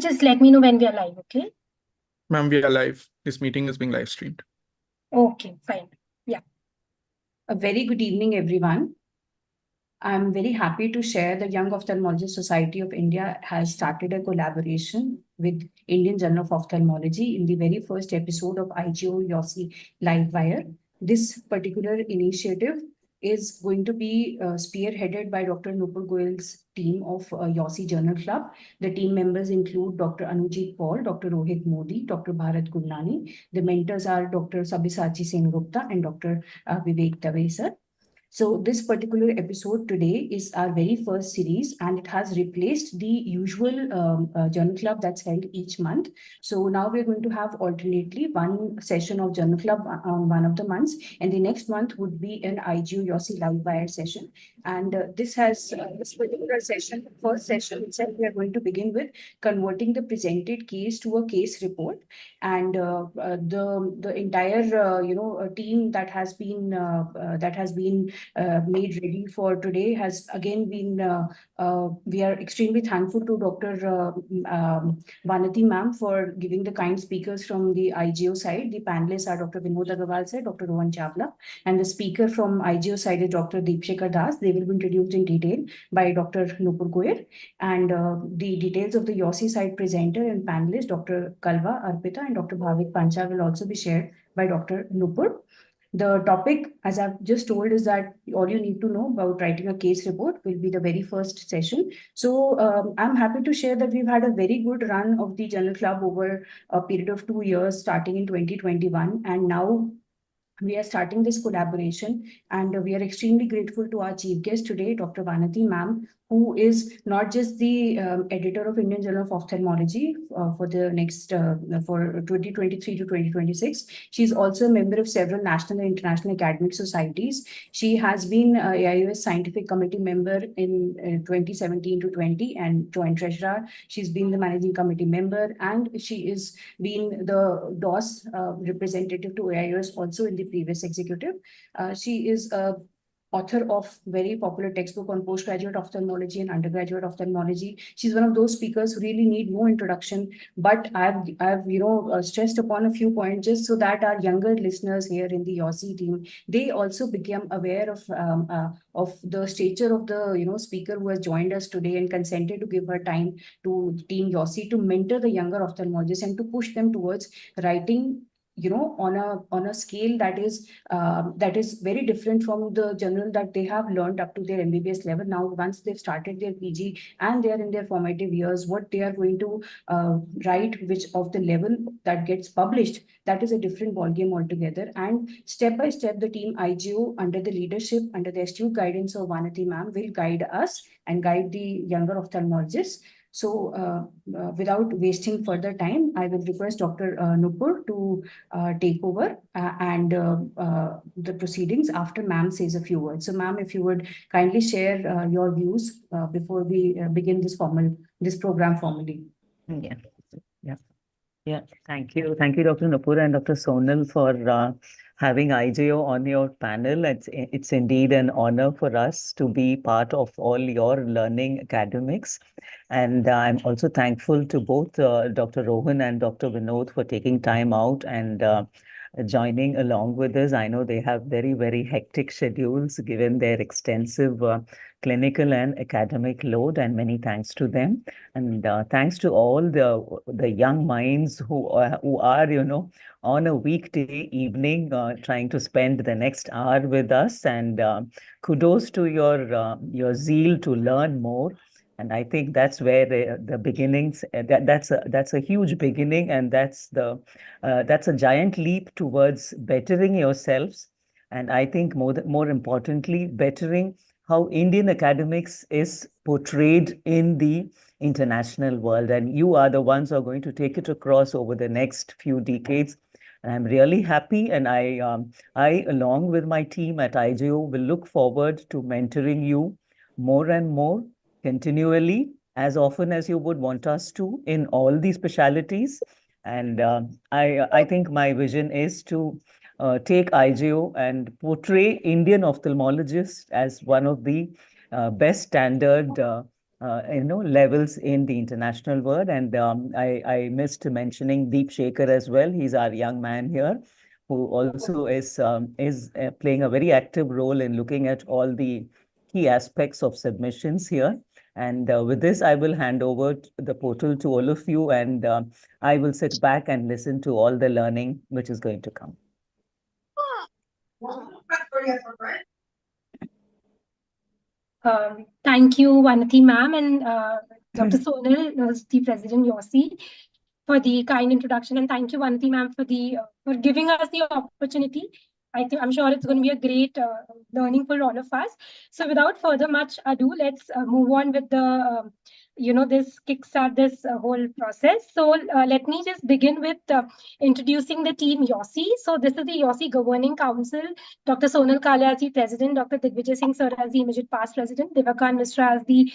just let me know when we are live, okay? Ma'am, we are live. This meeting is being live streamed. Okay, fine. Yeah. A very good evening, everyone. I'm very happy to share the Young Ophthalmologist Society of India has started a collaboration with Indian Journal of Ophthalmology in the very first episode of IGO Yosi Livewire. This particular initiative is going to be spearheaded by Dr. Nupur Goyal's team of Yosi Journal Club. The team members include Dr. Anujit Paul, Dr. Rohit Modi, Dr. Bharat Gurnani. The mentors are Dr. Sabyasachi Sengupta and Dr. Vivek Dave sir. So this particular episode today is our very first series, and it has replaced the usual journal club that's held each month. So now we're going to have alternately one session of journal club on one of the months, and the next month would be an IGU Yossi Live Wire session. And this particular session, first session itself, we are going to begin with converting the presented case to a case report, and the entire team that has been made ready for today has again been, we are extremely thankful to Dr. Vanati ma'am for giving the kind speakers from the IGO side. The panelists are Dr. Vinod Agarwal sir, Dr. Rohan Chawla, and the speaker from IGO side is Dr. Deepshikar Das. They will be introduced in detail by Dr. Nupur Goyal, and the details of the Yossi side presenter and panelist, Dr. Kalva Arpita and Dr. Bhavik Pancha, will also be shared by Dr. Nupur. The topic, as I've just told, is that all you need to know about writing a case report will be the very first session. So I'm happy to share that we've had a very good run of the Journal Club over a period of 2 years, starting in 2021. And now we are starting this collaboration, and we are extremely grateful to our chief guest today, Dr. Vanati ma'am, who is not just the editor of Indian Journal of Ophthalmology for the next for 2023 to 2026. She's also a member of several national and international academic societies. She has been AIOS Scientific Committee member in 2017 to 20 and joint treasurer. She's been the managing committee member, and she is been the DOS representative to AIOS also in the previous executive. She is a author of very popular textbook on postgraduate ophthalmology and undergraduate ophthalmology. She's one of those speakers who really need no introduction, but I've stressed upon a few points just so that our younger listeners here in the Yossi team, they also become aware of the stature of the speaker who has joined us today and consented to give her time to Team Yossi to mentor the younger ophthalmologists and to push them towards writing on a scale that is very different from the journal that they have learned up to their MBBS level. Now, once they've started their PG and they are in their formative years, what they are going to write, which of the level that gets published, that is a different ballgame altogether. And step by step, the team IGO, under the leadership, under the astute guidance of Vanati ma'am, will guide us and guide the younger ophthalmologists. So without wasting further time, I will request Dr. Nupur to take over and the proceedings after ma'am says a few words. So ma'am, if you would kindly share your views before we begin this program formally. Yeah. Thank you. Thank you, Dr. Nupur and Dr. Sonal, for having IJO on your panel. It's indeed an honor for us to be part of all your learning academics. And I'm also thankful to both Dr. Rohan and Dr. Vinod for taking time out and joining along with us. I know they have very, very hectic schedules given their extensive clinical and academic load, and many thanks to them. And thanks to all the young minds who are on a weekday evening trying to spend the next hour with us. And kudos to your zeal to learn more. And I think that's where the beginnings. That's a huge beginning, and that's a giant leap towards bettering yourselves. And I think more importantly, bettering how Indian academics is portrayed in the international world. And you are the ones who are going to take it across over the next few decades. And I'm really happy. And I, along with my team at IGO, will look forward to mentoring you more and more continually, as often as you would want us to, in all these specialities. And I think my vision is to take IGO and portray Indian ophthalmologists as one of the best standard levels in the international world. And I missed mentioning Deep Shaker as well. He's our young man here, who also is playing a very active role in looking at all the key aspects of submissions here. And with this, I will hand over the portal to all of you, and I will sit back and listen to all the learning which is going to come. Thank you, Vanati ma'am, and Dr. Sonal, the President Yosi, for the kind introduction, and thank you, Vanati ma'am, for giving us the opportunity. I'm sure it's going to be a great learning for all of us. So, without further much ado, let's move on with the this kickstart this whole process. So, let me just begin with introducing the team Yosi. So, this is the Yosi Governing Council. Dr. Sonal Kalia as the President, Dr. Digvijay Singh Sir as the immediate past President, Devakan Mishra as the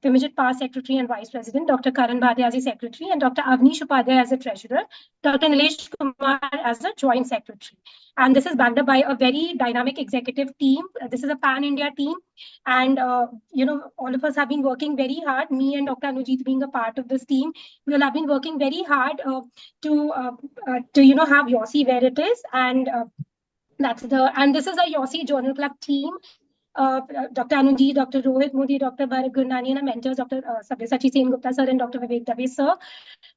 immediate past Secretary and Vice President, Dr. Karan Bhatia as the Secretary, and Dr. Avnish Upadhyay as the Treasurer, Dr. Nilesh Kumar as the Joint Secretary. And this is backed up by a very dynamic executive team. This is a pan-India team. And, all of us have been working very hard. Me and Dr. Anujit being a part of this team, we all have been working very hard to have Yosi where it is. And and this is a Yosi Journal Club team. Dr. Anujit, Dr. Rohit Modi, Dr. Bharat Gurnani, and our mentors, Dr. Sabyasachi Sen Gupta sir and Dr. Vivek Dave sir.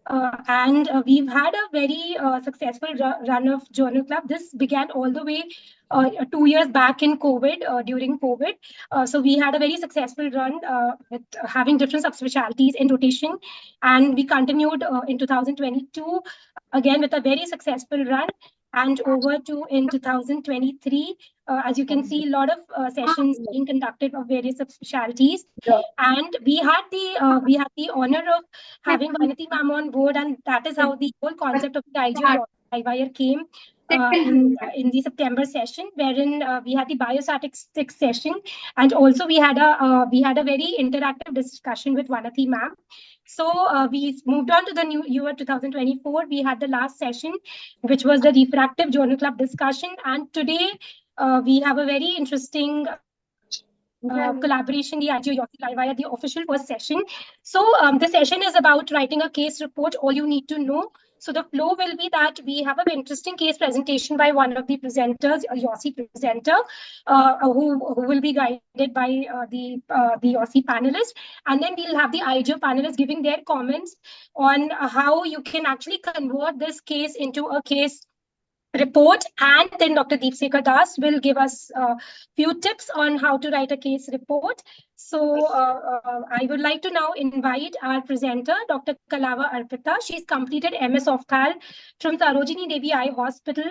And we've had a very successful run of Journal Club. This began all the way 2 years back in COVID, during COVID. So we had a very successful run with having different subspecialties in rotation. And we continued in 2022, again with a very successful run. And over to in 2023, as you can see, a lot of sessions being conducted of various subspecialties. And we had the honor of having Vanati ma'am on board, and that is how the whole concept of the IGO live wire came in the September session, wherein we had the biostatistics session, and also we had a very interactive discussion with Vanati ma'am. So we moved on to the new year 2024. We had the last session, which was the refractive journal club discussion, and today we have a very interesting collaboration, the IGO Yosi Live Wire, the official first session. So the session is about writing a case report, all you need to know. So the flow will be that we have an interesting case presentation by one of the presenters, a Yosi presenter, who will be guided by the Yosi panelists. And then we'll have the IGO panelists giving their comments on how you can actually convert this case into a case report, and then Dr. Deepsekar Das will give us a few tips on how to write a case report. So I would like to now invite our presenter, Dr. Kalava Arpita. She's completed MS Opthal from Sarojini Devi Eye Hospital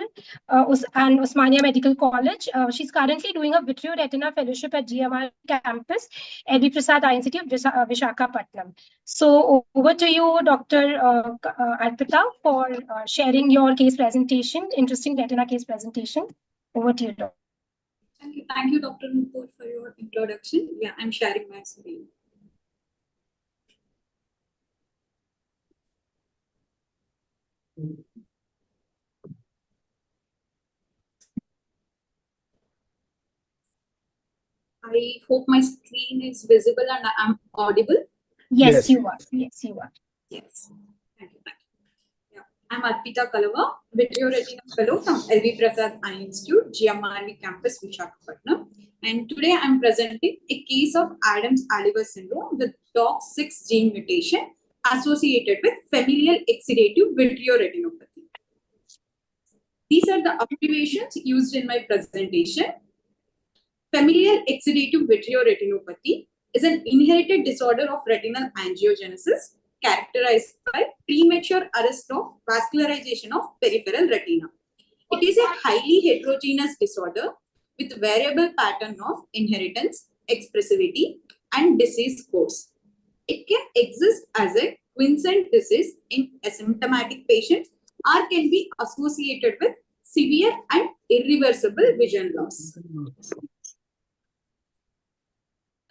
and Osmania Medical College. She's currently doing a vitreoretina fellowship at GMR campus, LV Prasad Eye Institute, Visakhapatnam. So over to you, Dr. Arpita, for sharing your case presentation, interesting retina case presentation. Over to you, Dr. Thank you, Dr. Nupur, for your introduction. Yeah, I'm sharing my screen. I hope my screen is visible and I'm audible. Yes, you are. Yes, you are. Yes. Thank you. Yeah. I'm Arpita Kalava, Vitreoretina Fellow from LV Prasad Eye Institute, GMRV campus, Visakhapatnam. And today I'm presenting a case of Adams-Oliver syndrome with DOX6 gene mutation associated with familial exudative vitreoretinopathy. These are the abbreviations used in my presentation. Familial exudative vitreoretinopathy is an inherited disorder of retinal angiogenesis characterized by premature arrest of vascularization of peripheral retina. It is a highly heterogeneous disorder with variable pattern of inheritance, expressivity, and disease course. It can exist as a quiescent disease in asymptomatic patients or can be associated with severe and irreversible vision loss.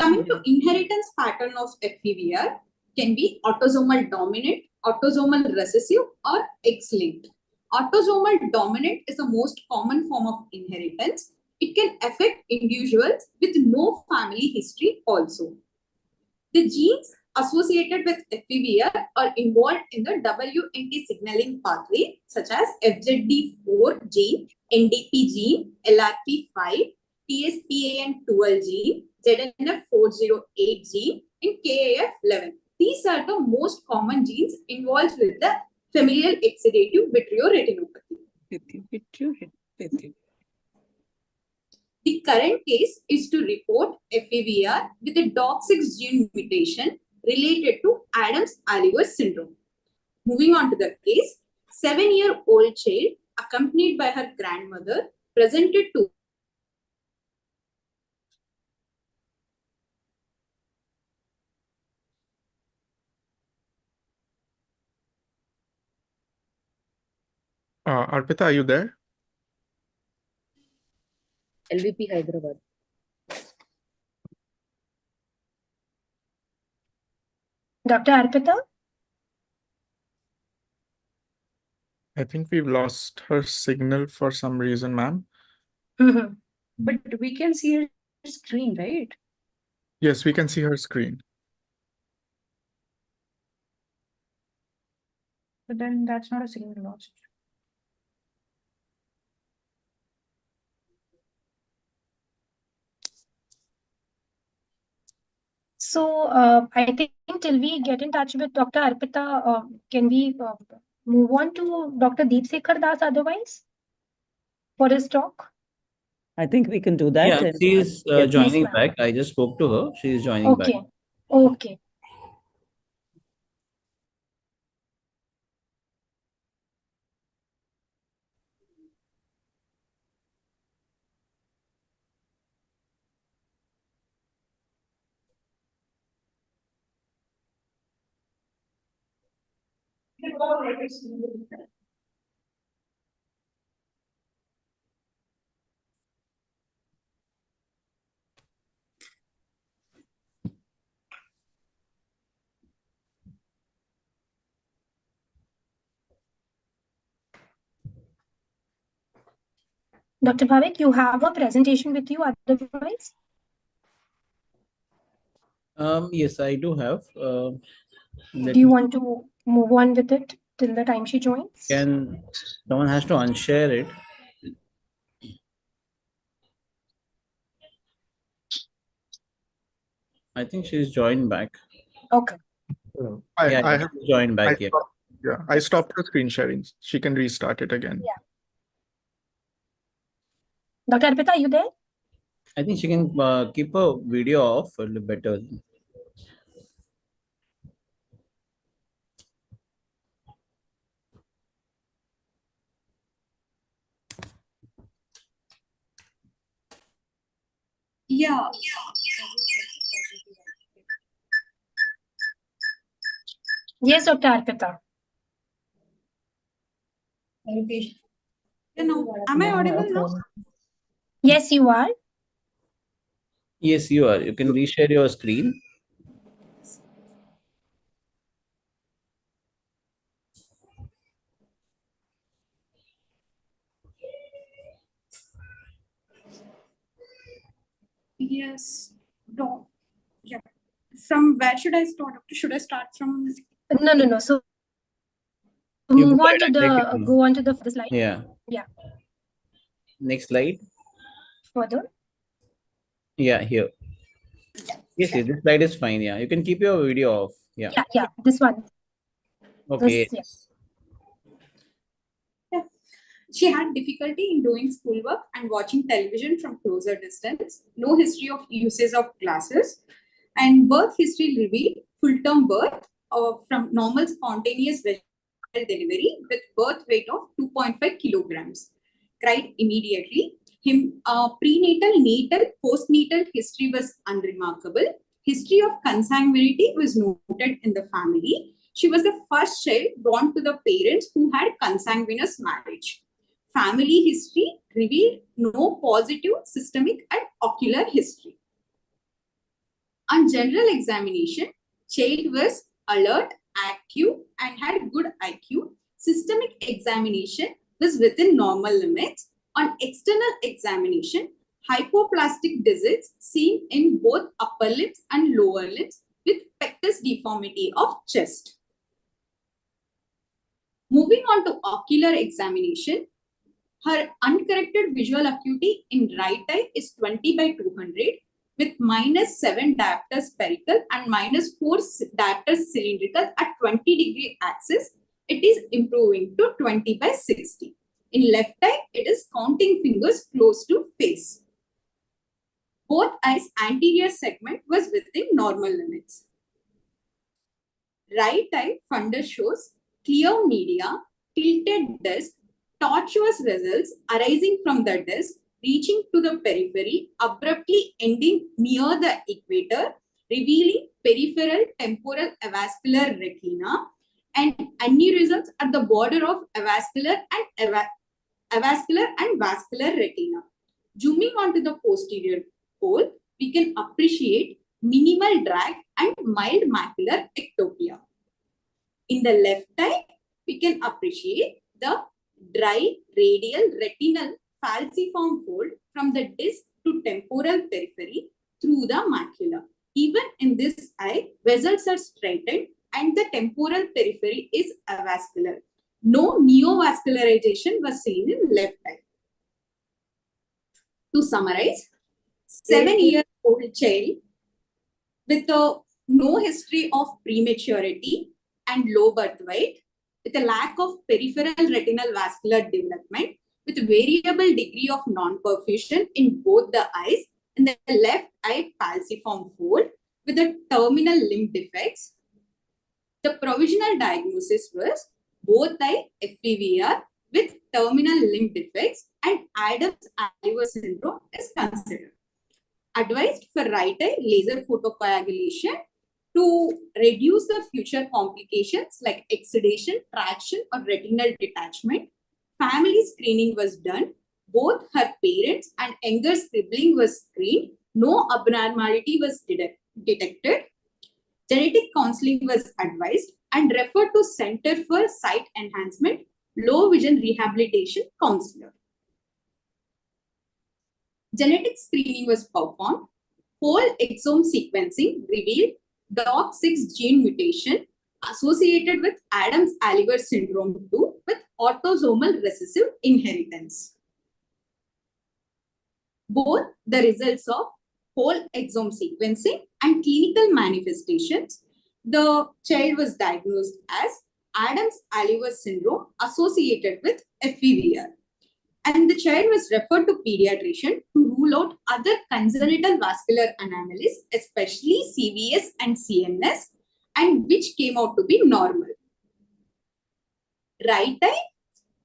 Coming to inheritance pattern of FPVR, can be autosomal dominant, autosomal recessive, or X-linked. Autosomal dominant is the most common form of inheritance. It can affect individuals with no family history also. The genes associated with FEVR are involved in the WNT signaling pathway, such as FZD4 gene, NDP gene, LRP5, TSPAN12 gene, ZNF408 gene, and KAF11. These are the most common genes involved with the familial exudative vitreoretinopathy. The current case is to report FEVR with a DOX6 gene mutation related to Adams-Oliver syndrome. Moving on to the case, 7-year-old child accompanied by her grandmother presented to Arpita, are you there? LVP Hyderabad. Dr. Arpita? I think we've lost her signal for some reason, ma'am. Mhm. But we can see her screen, right? Yes, we can see her screen. But then that's not a signal lost. So I think till we get in touch with Dr. Arpita, can we move on to Dr. Deep Sekhar Das otherwise for his talk? I think we can do that. Yeah, and- she is Yes. joining ma'am. back. I just spoke to her. She is joining back. Okay. Okay. Dr. Bhavik, you have a presentation with you otherwise? Yes, I do have. Do you want to move on with it till the time she joins? Can someone has to unshare it? I think she's joined back. Okay. I have she's joined I back. Yeah. stopped, I stopped her screen sharing. She can restart it again. Yeah. Dr. Arpita, are you there? I think she can keep a video off a little better. Yeah. Yes, Dr. Arpita. Am I audible now? Yes, you are. Yes, you are. You can reshare your screen. Yes. No. Yeah. From where should I start? Should I start from? No. So You move go on ahead to and take it. go on to the slide. Yeah. Yeah. Next slide. Further. Yeah, here. Yes, yes, this slide is fine. Yeah, you can keep your video off. Yeah. Yeah. This one. Okay. This, Yeah. She had difficulty in doing schoolwork and watching television from closer distance. No history of usage of glasses. And birth history revealed full-term birth from normal spontaneous vaginal delivery with birth weight of 2.5 kilograms. Cried immediately. Prenatal, natal, postnatal history was unremarkable. History of consanguinity was noted in the family. She was the first child born to the parents who had consanguineous marriage. Family history revealed no positive systemic and ocular history. On general examination, child was alert, active, and had good IQ. Systemic examination was within normal limits. On external examination, hypoplastic digits seen in both upper limbs and lower limbs with pectus deformity of chest. Moving on to ocular examination, her uncorrected visual acuity in right eye is 20/200 with -7 diopter spherical and -4 diopter cylindrical at 20-degree axis. It is improving to 20/60. In left eye, it is counting fingers close to face. Both eyes' anterior segment was within normal limits. Right eye fundus shows clear media, tilted disc, tortuous vessels arising from the disc, reaching to the periphery, abruptly ending near the equator, revealing peripheral temporal avascular retina, and aneurysms at the border of avascular and vascular retina. Zooming onto the posterior pole, we can appreciate minimal drag and mild macular ectopia. In the left eye, we can appreciate the dry radial retinal falciform fold from the disc to temporal periphery through the macula. Even in this eye, vessels are straightened and the temporal periphery is avascular. No neovascularization was seen in left eye. To summarize, 7-year-old child with no history of prematurity and low birth weight, with a lack of peripheral retinal vascular development, with variable degree of non-perfusion in both the eyes, in the left eye falciform fold, with the terminal limb defects. The provisional diagnosis was both eye FEVR with terminal limb defects and Adams-Oliver syndrome is considered. Advised for right eye laser photocoagulation to reduce the future complications like exudation, traction, or retinal detachment. Family screening was done. Both her parents and younger sibling was screened. No abnormality was detected. Genetic counseling was advised and referred to Center for Sight Enhancement, Low Vision Rehabilitation Counselor. Genetic screening was performed. Whole exome sequencing revealed DOCK6 gene mutation associated with Adams-Oliver syndrome 2 with autosomal recessive inheritance. Both the results of whole exome sequencing and clinical manifestations, the child was diagnosed as Adams-Oliver syndrome associated with FEVR. And the child was referred to pediatrician to rule out other congenital vascular anomalies, especially CVS and CNS, and which came out to be normal. Right eye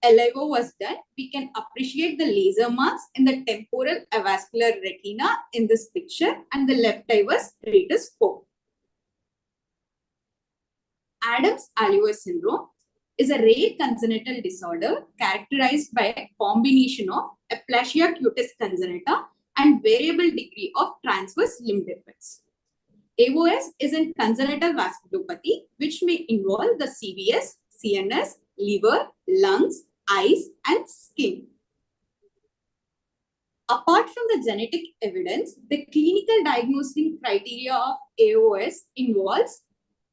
LIO was done. We can appreciate the laser marks in the temporal avascular retina in this picture, and the left eye was treated as 4. Adams-Oliver syndrome is a rare congenital disorder characterized by a combination of aplasia cutis congenita and variable degree of transverse limb defects. AOS is a congenital vasculopathy which may involve the CVS, CNS, liver, lungs, eyes, and skin. Apart from the genetic evidence, the clinical diagnosing criteria of AOS involves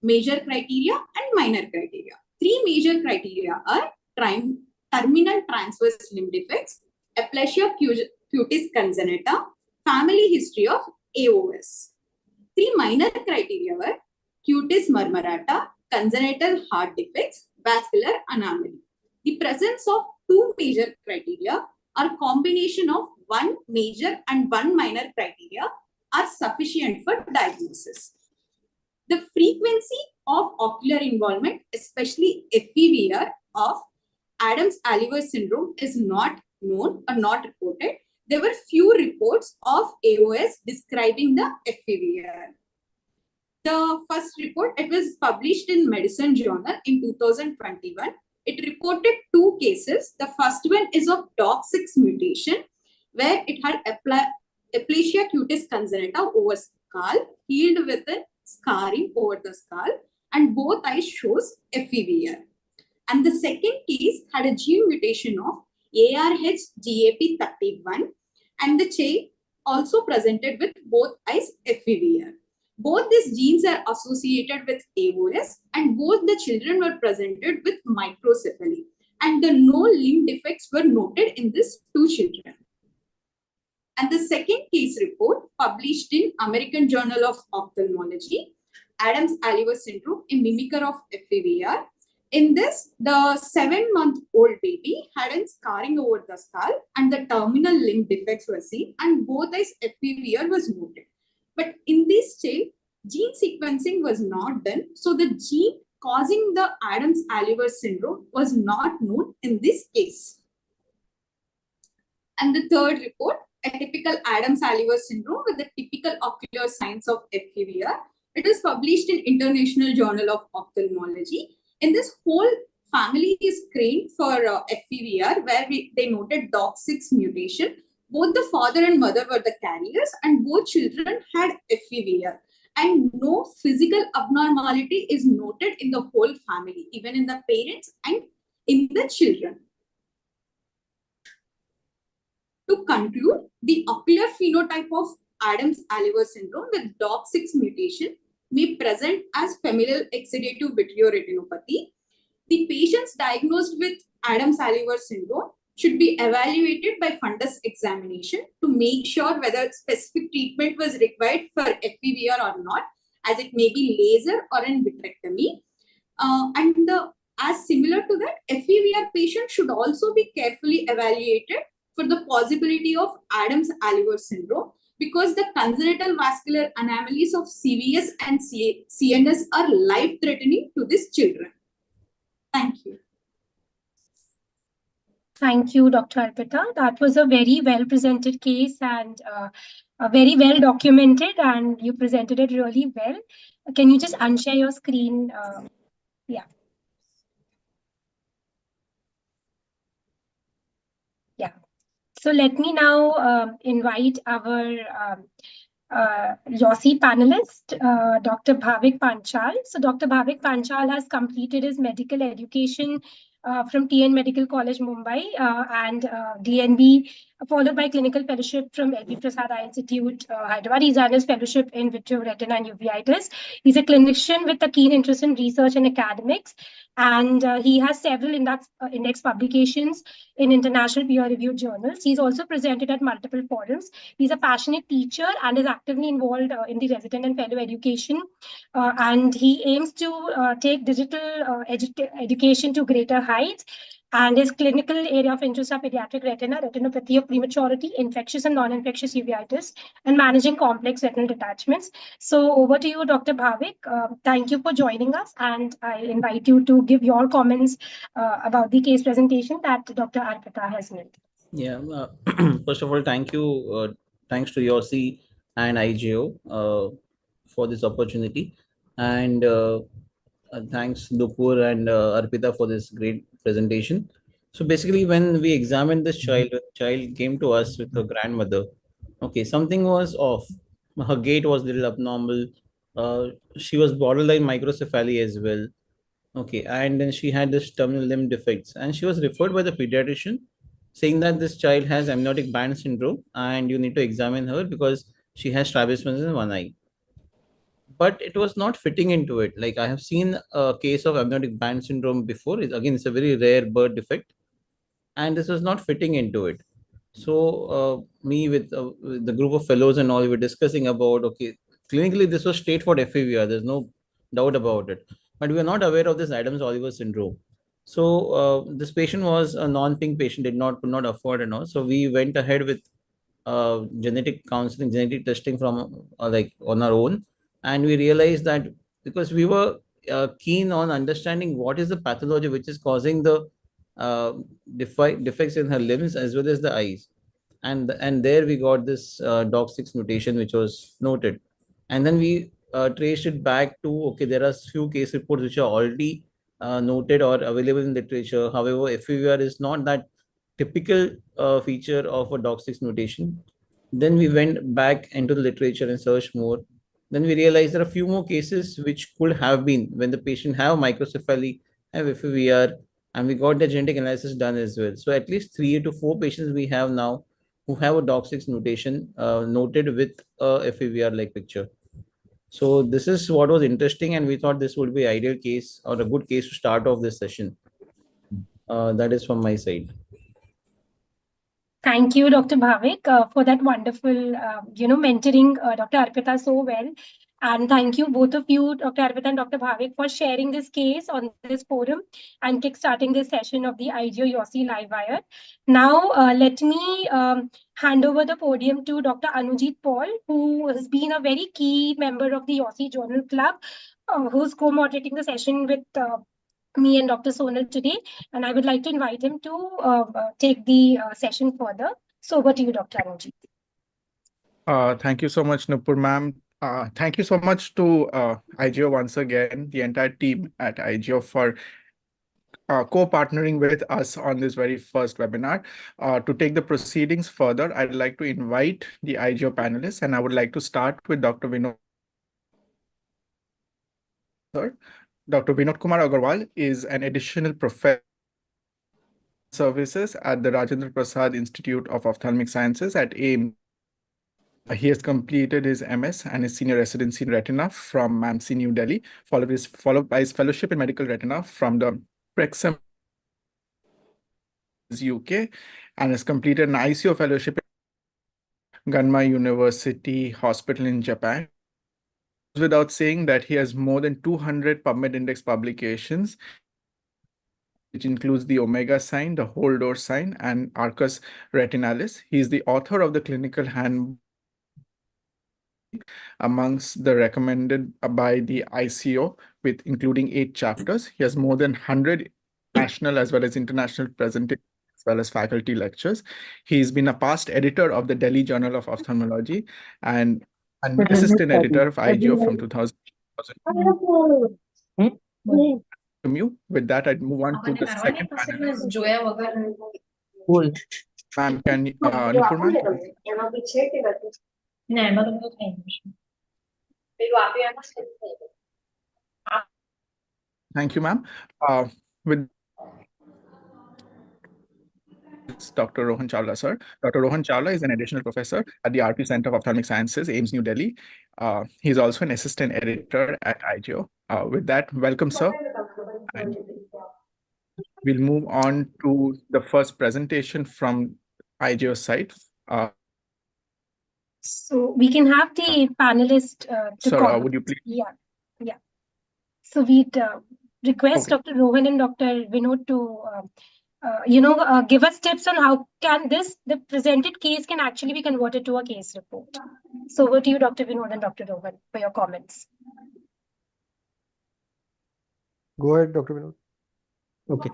major criteria and minor criteria. 3 major criteria are terminal transverse limb defects, aplasia cutis congenita, family history of AOS. 3 minor criteria were cutis murmurata, congenital heart defects, vascular anomaly. The presence of 2 major criteria or combination of 1 major and 1 minor criteria are sufficient for diagnosis. The frequency of ocular involvement, especially FEVR of Adams-Oliver syndrome, is not known or not reported. There were few reports of AOS describing the FEVR. The first report, it was published in Medicine Journal in 2021. It reported 2 cases. The first one is of DOCK6 mutation, where it had aplasia cutis congenita over skull, healed with a scarring over the skull, and both eyes shows FEVR. And the second case had a gene mutation of ARHGAP31, and the child also presented with both eyes FEVR. Both these genes are associated with AOS, and both the children were presented with microcephaly, and the no limb defects were noted in these two children. And the second case report published in American Journal of Ophthalmology, Adams-Oliver syndrome, a mimicker of FEVR. In this, the 7-month-old baby had a scarring over the skull and the terminal limb defects were seen, and both eyes FEVR was noted. But in this child, gene sequencing was not done, so the gene causing the Adams-Oliver syndrome was not known in this case. And the third report, a typical Adams-Oliver syndrome with the typical ocular signs of FEVR. It was published in International Journal of Ophthalmology. In this, whole family is screened for FEVR, where they noted DOX6 mutation. Both the father and mother were the carriers, and both children had FEVR. And no physical abnormality is noted in the whole family, even in the parents and in the children. To conclude, the ocular phenotype of Adams-Oliver syndrome with DOX6 mutation may present as familial exudative vitreoretinopathy. The patients diagnosed with Adams-Oliver syndrome should be evaluated by fundus examination to make sure whether specific treatment was required for FEVR or not, as it may be laser or an vitrectomy. As similar to that, FEVR patients should also be carefully evaluated for the possibility of Adams-Oliver syndrome, because the congenital vascular anomalies of CVS and CNS are life-threatening to these children. Thank you. Thank you, Dr. Arpita. That was a very well-presented case and very well documented, and you presented it really well. Can you just unshare your screen? Yeah. Yeah. So let me now invite our Yosi panelist, Dr. Bhavik Panchal. So Dr. Bhavik Panchal has completed his medical education from TN Medical College, Mumbai, and DNB, followed by clinical fellowship from LV Prasad Eye Institute, Hyderabad. He's done his fellowship in vitreoretina and uveitis. He's a clinician with a keen interest in research and academics, and he has several index publications in international peer-reviewed journals. He's also presented at multiple forums. He's a passionate teacher and is actively involved in the resident and fellow education. And he aims to take digital education to greater heights. And his clinical area of interest are pediatric retina, retinopathy of prematurity, infectious and non-infectious uveitis, and managing complex retinal detachments. So over to you, Dr. Bhavik. Thank you for joining us. And I invite you to give your comments about the case presentation that Dr. Arpita has made. Yeah, first of all, thank you. Thanks to Yosi and IGO for this opportunity. And thanks Dupur and Arpita for this great presentation. So basically, when we examined this child, the child came to us with her grandmother. Okay, something was off. Her gait was a little abnormal. She was borderline microcephaly as well. Okay, and then she had this terminal limb defects, and she was referred by the pediatrician saying that this child has amniotic band syndrome and you need to examine her because she has strabismus in one eye. But it was not fitting into it. Like, I have seen a case of amniotic band syndrome before. Again, it's a very rare birth defect, and this was not fitting into it. So me with the group of fellows and all, we were discussing about, okay, clinically this was straightforward FEVR, there's no doubt about it, but we were not aware of this Adams-Oliver syndrome. So this patient was a non-pink patient, could not afford and all, so we went ahead with genetic counseling, genetic testing from like on our own, and we realized that because we were keen on understanding what is the pathology which is causing the uh, defects in her limbs as well as the eyes, and there we got this DOX6 mutation which was noted, and then we traced it back to, okay, there are few case reports which are already noted or available in literature. However, FEVR is not that typical feature of a DOX6 mutation. Then we went back into the literature and searched more. Then we realized there are a few more cases which could have been when the patient have microcephaly, have FEVR, and we got the genetic analysis done as well. So at least 3 to 4 patients we have now who have a DOX6 mutation noted with a FEVR like picture. So this is what was interesting, and we thought this would be ideal case or a good case to start off this session. That is from my side. Thank you, Dr. Bhavik, for that wonderful, mentoring Dr. Arpita so well. And thank you, both of you, Dr. Arpita and Dr. Bhavik, for sharing this case on this forum and kickstarting this session of the IGO Yosi Live Wire. Now, let me hand over the podium to Dr. Anujit Paul, who has been a very key member of the Yosi Journal Club, who's co-moderating the session with me and Dr. Sonal today, and I would like to invite him to take the session further. So over to you, Dr. Anujit. Thank you so much, Nupur ma'am. Thank you so much to IGO once again, the entire team at IGO for co-partnering with us on this very first webinar. To take the proceedings further, I'd like to invite the IGO panelists, and I would like to start with Dr. Vinod. Sir, Dr. Vinod Kumar Agarwal is an additional professor services at the Rajendra Prasad Institute of Ophthalmic Sciences at AIM. He has completed his MS and his senior residency in retina from MAMC New Delhi, followed by his fellowship in medical retina from the Wrexham UK, and has completed an ICO fellowship at Gunma University Hospital in Japan. Without saying that he has more than 200 PubMed Index publications, which includes the Omega sign, the whole door sign, and Arcus retinalis. He is the author of the clinical handbook amongst the recommended by the ICO, with including 8 chapters. He has more than 100 national as well as international presentations, as well as faculty lectures. He's been a past editor of the Delhi Journal of Ophthalmology and an assistant editor of IGO from 2000. With that, I'd move on to the second panelist. Cool. Ma'am, can you, Nupur ma'am? Thank you, ma'am. With Dr. Rohan Chawla, sir. Dr. Rohan Chawla is an additional professor at the RP Center of Ophthalmic Sciences, AIMS, New Delhi. He's also an assistant editor at IGO. With that, welcome, sir. And we'll move on to the first presentation from IGO side. So we can have the panelist to Sir, comment. would you please? Yeah. So we'd request Okay. Dr. Rohan and Dr. Vinod to give us tips on how can the presented case can actually be converted to a case report. So over to you, Dr. Vinod and Dr. Rohan, for your comments. Go ahead, Dr. Vinod. Okay.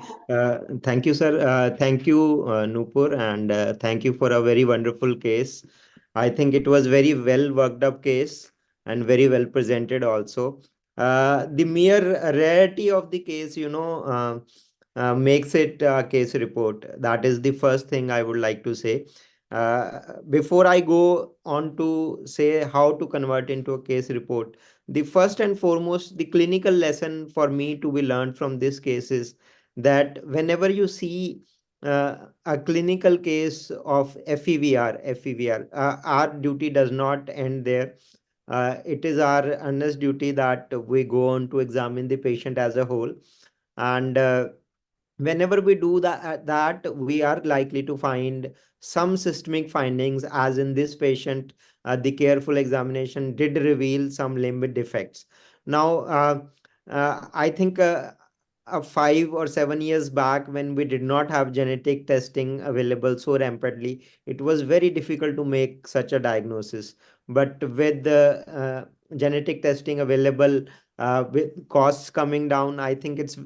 Thank you, sir. Thank you, Nupur, and thank you for a very wonderful case. I think it was very well worked up case and very well presented also. The mere rarity of the case, makes it a case report. That is the first thing I would like to say. Before I go on to say how to convert into a case report, the first and foremost, the clinical lesson for me to be learned from this case is that whenever you see a clinical case of FEVR, our duty does not end there. It is our earnest duty that we go on to examine the patient as a whole. And whenever we do that we are likely to find some systemic findings, as in this patient, the careful examination did reveal some limb defects. Now, I think 5 or 7 years back, when we did not have genetic testing available so rampantly, it was very difficult to make such a diagnosis. But with the genetic testing available, with costs coming down, I think it's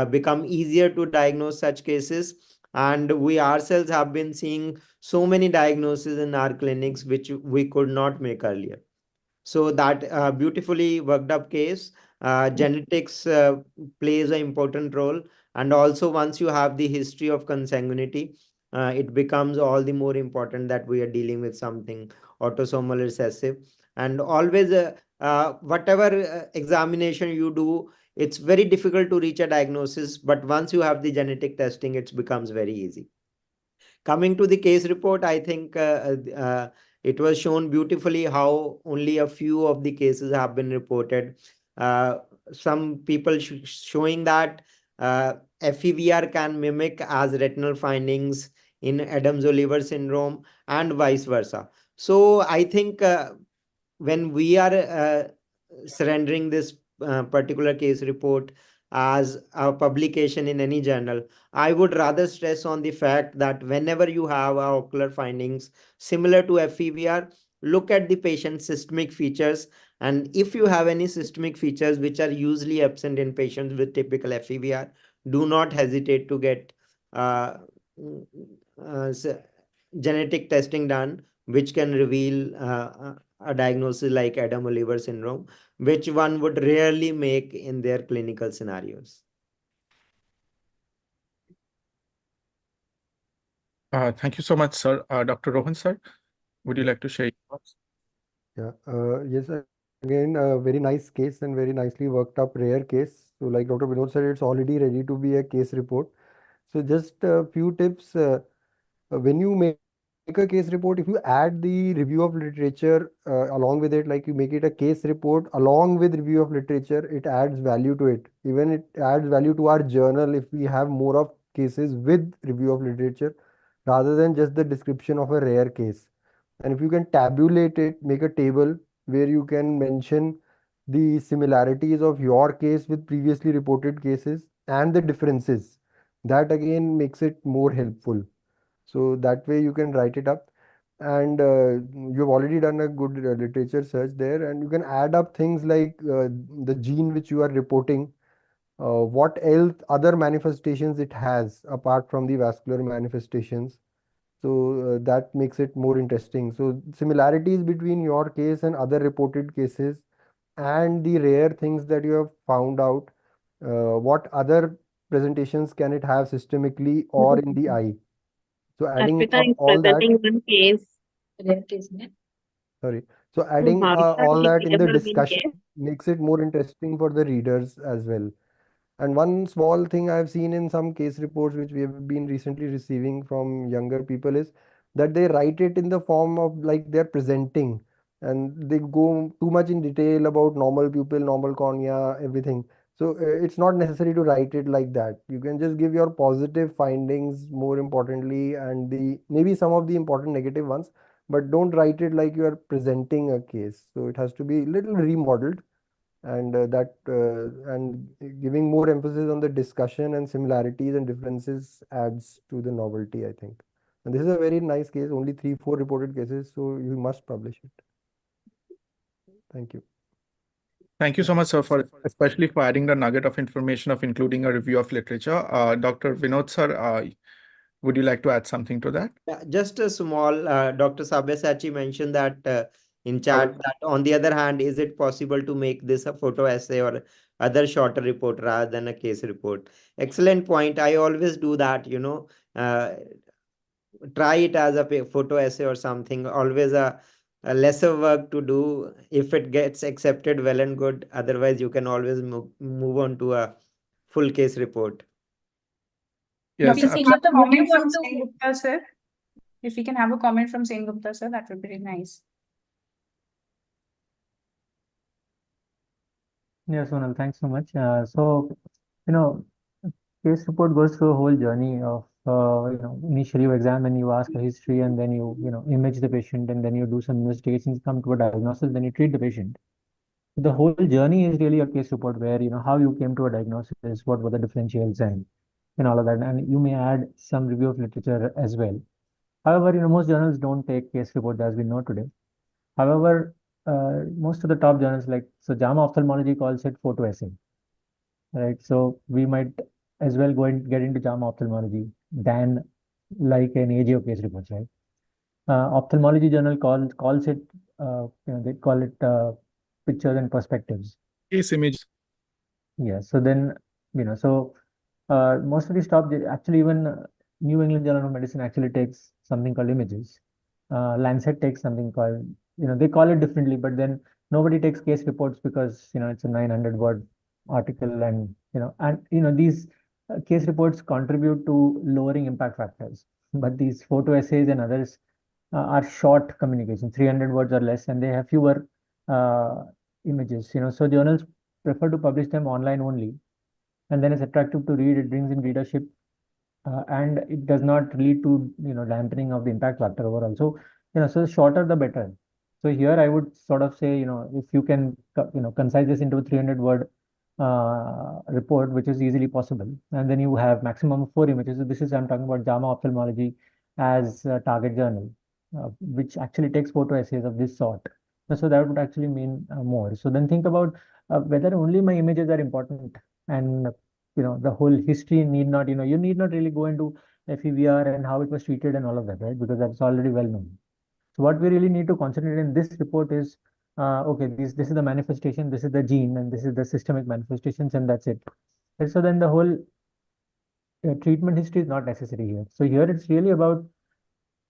become easier to diagnose such cases. And we ourselves have been seeing so many diagnoses in our clinics which we could not make earlier. So that beautifully worked up case, genetics plays an important role. And also, once you have the history of consanguinity, it becomes all the more important that we are dealing with something autosomal recessive. And always, whatever examination you do, it's very difficult to reach a diagnosis. But once you have the genetic testing, it becomes very easy. Coming to the case report, I think it was shown beautifully how only a few of the cases have been reported. Some people showing that FEVR can mimic as retinal findings in Adams-Oliver syndrome and vice versa. So I think when we are surrendering this particular case report as a publication in any journal, I would rather stress on the fact that whenever you have ocular findings similar to FEVR, look at the patient's systemic features. And if you have any systemic features which are usually absent in patients with typical FEVR, do not hesitate to get uh, mm, genetic testing done, which can reveal a diagnosis like Adam-Oliver syndrome, which one would rarely make in their clinical scenarios. Thank you so much, sir. Dr. Rohan, sir, would you like to share your thoughts? Yeah, yes, again, a very nice case and very nicely worked up rare case. So like Dr. Vinod said, it's already ready to be a case report. So just a few tips. When you make a case report, if you add the review of literature along with it, like you make it a case report along with review of literature, it adds value to it. Even it adds value to our journal if we have more of cases with review of literature rather than just the description of a rare case. And if you can tabulate it, make a table where you can mention the similarities of your case with previously reported cases and the differences, that again makes it more helpful. So that way you can write it up, and you've already done a good literature search there, and you can add up things like the gene which you are reporting, what else other manifestations it has apart from the vascular manifestations. So that makes it more interesting. So similarities between your case and other reported cases and the rare things that you have found out, what other presentations can it have systemically or in the eye. So adding Arpita up is all that, presenting one case. Rare case, yeah. sorry. So adding Harika all is that in the available one discussion case. makes it more interesting for the readers as well. And one small thing I've seen in some case reports which we have been recently receiving from younger people is that they write it in the form of like they're presenting, and they go too much in detail about normal pupil, normal cornea, everything. So it's not necessary to write it like that. You can just give your positive findings more importantly, and the maybe some of the important negative ones, but don't write it like you are presenting a case. So it has to be little remodeled, and and giving more emphasis on the discussion and similarities and differences adds to the novelty, I think. And this is a very nice case, only 3 4 reported cases, so you must publish it. Thank you. Thank you so much, sir, for especially for adding the nugget of information of including a review of literature. Dr. Vinod, sir, would you like to add something to that? Yeah, just a small, Dr. Sabyasachi mentioned that in chat that on the other hand, is it possible to make this a photo essay or other shorter report rather than a case report? Excellent point. I always do that, try it as a photo essay or something, always a lesser work to do. If it gets accepted, well and good. Otherwise, you can always move on to a full case report. Yes, Dr. Sengupta, would you Comment from want to? Sengupta, sir? If we can have a comment from Sengupta, sir, that would be really nice. Yeah, Sonal, thanks so much. You know, case report goes through a whole journey of, initially you examine, you ask a history, and then you image the patient, and then you do some investigations, come to a diagnosis, then you treat the patient. The whole journey is really a case report where, how you came to a diagnosis, what were the differentials and all of that. And you may add some review of literature as well. However, most journals don't take case report as we know today. However, most of the top journals JAMA Ophthalmology calls it photo essay, right? So we might as well go and get into JAMA Ophthalmology than like an AGO case reports, right? Ophthalmology journal calls it, they call it pictures and perspectives. case image. Yeah. So then, most of these top, actually even New England Journal of Medicine actually takes something called images. Lancet takes something called, they call it differently, but then nobody takes case reports because, it's a 900-word article, and, these case reports contribute to lowering impact factors. But these photo essays and others, are short communications, 300 words or less, and they have fewer images. So journals prefer to publish them online only, and then it's attractive to read. It brings in readership, and it does not lead to dampening of the impact factor overall. So so the shorter the better. So here I would sort of say, if you can concise this into a 300-word report, which is easily possible, and then you have maximum of 4 images. So this is, I'm talking about JAMA Ophthalmology as a target journal, which actually takes photo essays of this sort. So that would actually mean more. So then think about whether only my images are important, and the whole history need not, you need not really go into FEVR and how it was treated and all of that, right? Because that's already well known. So what we really need to concentrate in this report is, okay, this is the manifestation, this is the gene, and this is the systemic manifestations, and that's it. And so then the whole treatment history is not necessary here. So here it's really about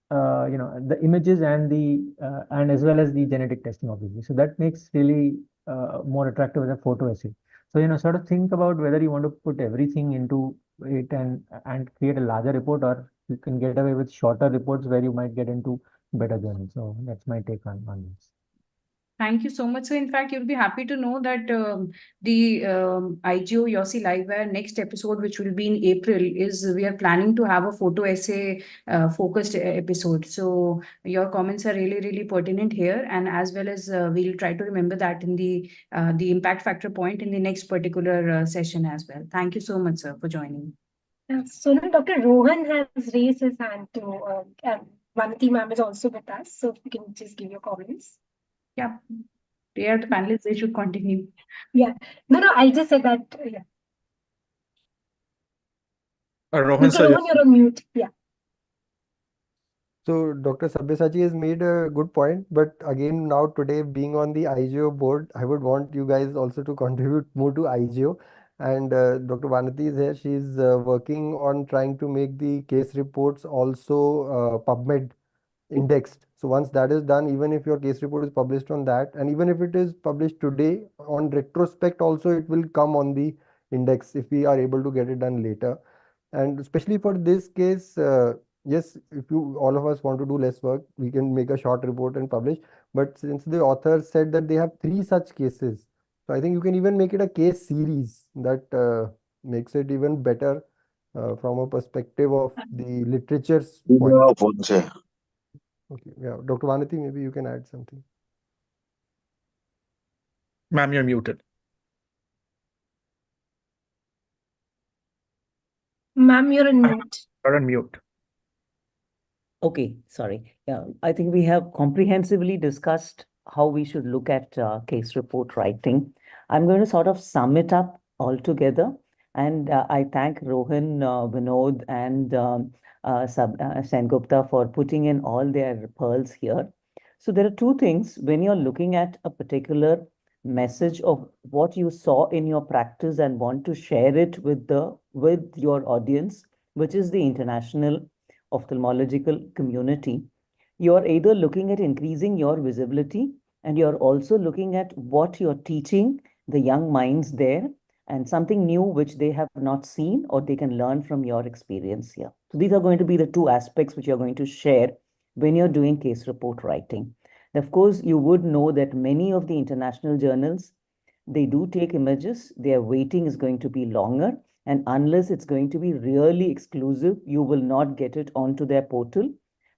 the images and the and as well as the genetic testing, obviously. So that makes really more attractive as a photo essay. So sort of think about whether you want to put everything into it and create a larger report, or you can get away with shorter reports where you might get into better journals. So that's my take on this. Thank you so much. So, in fact, you'll be happy to know that the IGO Yosi Livewire next episode, which will be in April, is we are planning to have a photo essay focused episode. So, your comments are really, really pertinent here, and as well as we'll try to remember that in the impact factor point in the next particular session as well. Thank you so much, sir, for joining. So now Dr. Rohan has raised his hand to, and Vanati ma'am is also with us. So if you can just give your comments. Yeah, they are the panelists, they should continue. Yeah. No, I just said that, yeah. Rohan, Mr. Rohan, you're on mute. Yeah. So Dr. Sabyasachi has made a good point, but again, now today being on the IGO board, I would want you guys also to contribute more to IGO. And Dr. Vanati is here. She's working on trying to make the case reports also PubMed indexed. So once that is done, even if your case report is published on that, and even if it is published today, on retrospect also it will come on the index if we are able to get it done later. And especially for this case, yes, if you all of us want to do less work, we can make a short report and publish. But since the author said that they have 3 such cases, so I think you can even make it a case series that makes it even better from a perspective of the literature's point. Okay, yeah, Dr. Vanati, maybe you can add something. ma'am, you're muted. Ma'am, you're on mute. You're on mute. Okay, sorry. Yeah, I think we have comprehensively discussed how we should look at case report writing. I'm going to sort of sum it up all together. And I thank Rohan, Vinod, and Sengupta for putting in all their pearls here. So there are 2 things when you're looking at a particular message of what you saw in your practice and want to share it with your audience, which is the international ophthalmological community. You're either looking at increasing your visibility, and you're also looking at what you're teaching the young minds there and something new which they have not seen or they can learn from your experience here. So these are going to be the 2 aspects which you're going to share when you're doing case report writing. Of course, you would know that many of the international journals, they do take images. Their waiting is going to be longer. And unless it's going to be really exclusive, you will not get it onto their portal.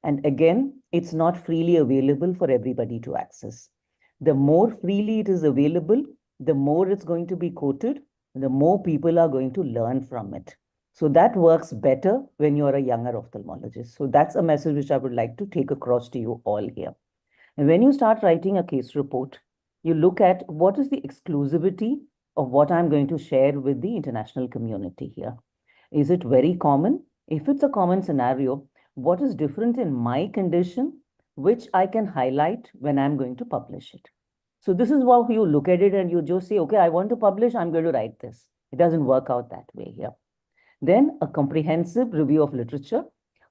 And again, it's not freely available for everybody to access. The more freely it is available, the more it's going to be quoted, the more people are going to learn from it. So that works better when you're a younger ophthalmologist. So that's a message which I would like to take across to you all here. And when you start writing a case report, you look at what is the exclusivity of what I'm going to share with the international community here. Is it very common? If it's a common scenario, what is different in my condition, which I can highlight when I'm going to publish it? So this is how you look at it and you just say, okay, I want to publish, I'm going to write this. It doesn't work out that way here. Then a comprehensive review of literature,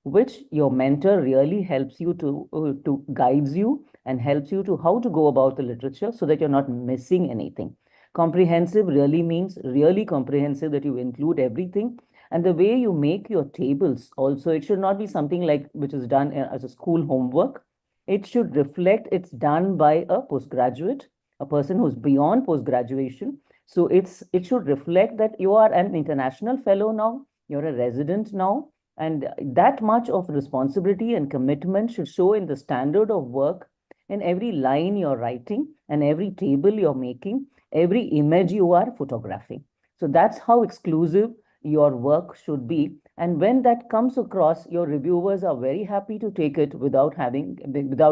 which your mentor really helps you to guides you and helps you to how to go about the literature so that you're not missing anything. Comprehensive really means really comprehensive, that you include everything And the way you make your tables also, it should not be something like which is done as a school homework. It should reflect it's done by a postgraduate, a person who's beyond post-graduation. So it should reflect that you are an international fellow now, you're a resident now, and that much of responsibility and commitment should show in the standard of work, in every line you're writing and every table you're making, every image you are photographing. So that's how exclusive your work should be. And when that comes across, your reviewers are very happy to take it without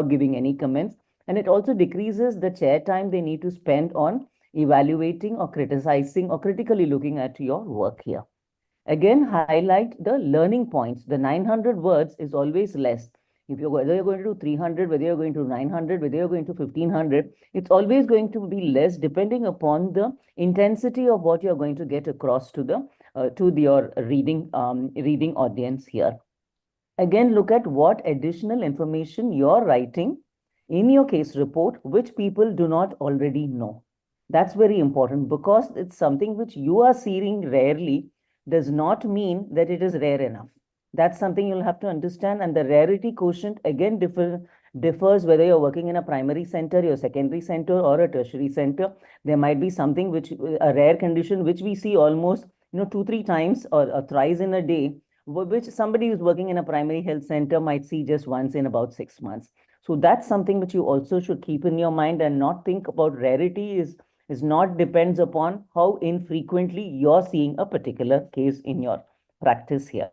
giving any comments. And it also decreases the chair time they need to spend on evaluating or criticizing or critically looking at your work here. Again, highlight the learning points. The 900 words is always less. If you're whether you're going to do 300, whether you're going to 900, whether you're going to 1500, it's always going to be less depending upon the intensity of what you're going to get across to your reading audience here. Again, look at what additional information you're writing in your case report, which people do not already know. That's very important because it's something which you are seeing rarely does not mean that it is rare enough. That's something you'll have to understand. And the rarity quotient again differs whether you're working in a primary center, your secondary center, or a tertiary center. There might be something which a rare condition which we see almost 2-3 times or thrice in a day, which somebody who's working in a primary health center might see just once in about 6 months. So that's something which you also should keep in your mind and not think about rarity is not depends upon how infrequently you're seeing a particular case in your practice here.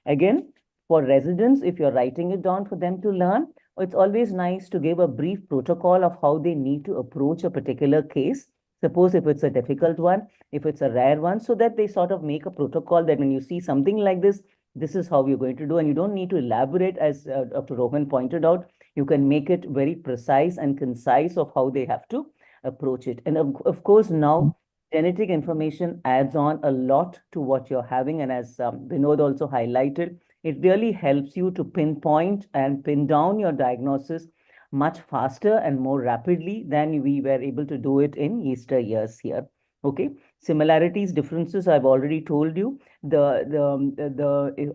Again, for residents, if you're writing it down for them to learn, it's always nice to give a brief protocol of how they need to approach a particular case. Suppose if it's a difficult one, if it's a rare one, so that they sort of make a protocol that when you see something like this is how you're going to do. And you don't need to elaborate, as Dr. Rohan pointed out. You can make it very precise and concise of how they have to approach it. And of course, now genetic information adds on a lot to what you're having. And as Vinod also highlighted, it really helps you to pinpoint and pin down your diagnosis much faster and more rapidly than we were able to do it in yesteryears here. Okay, similarities, differences, I've already told you.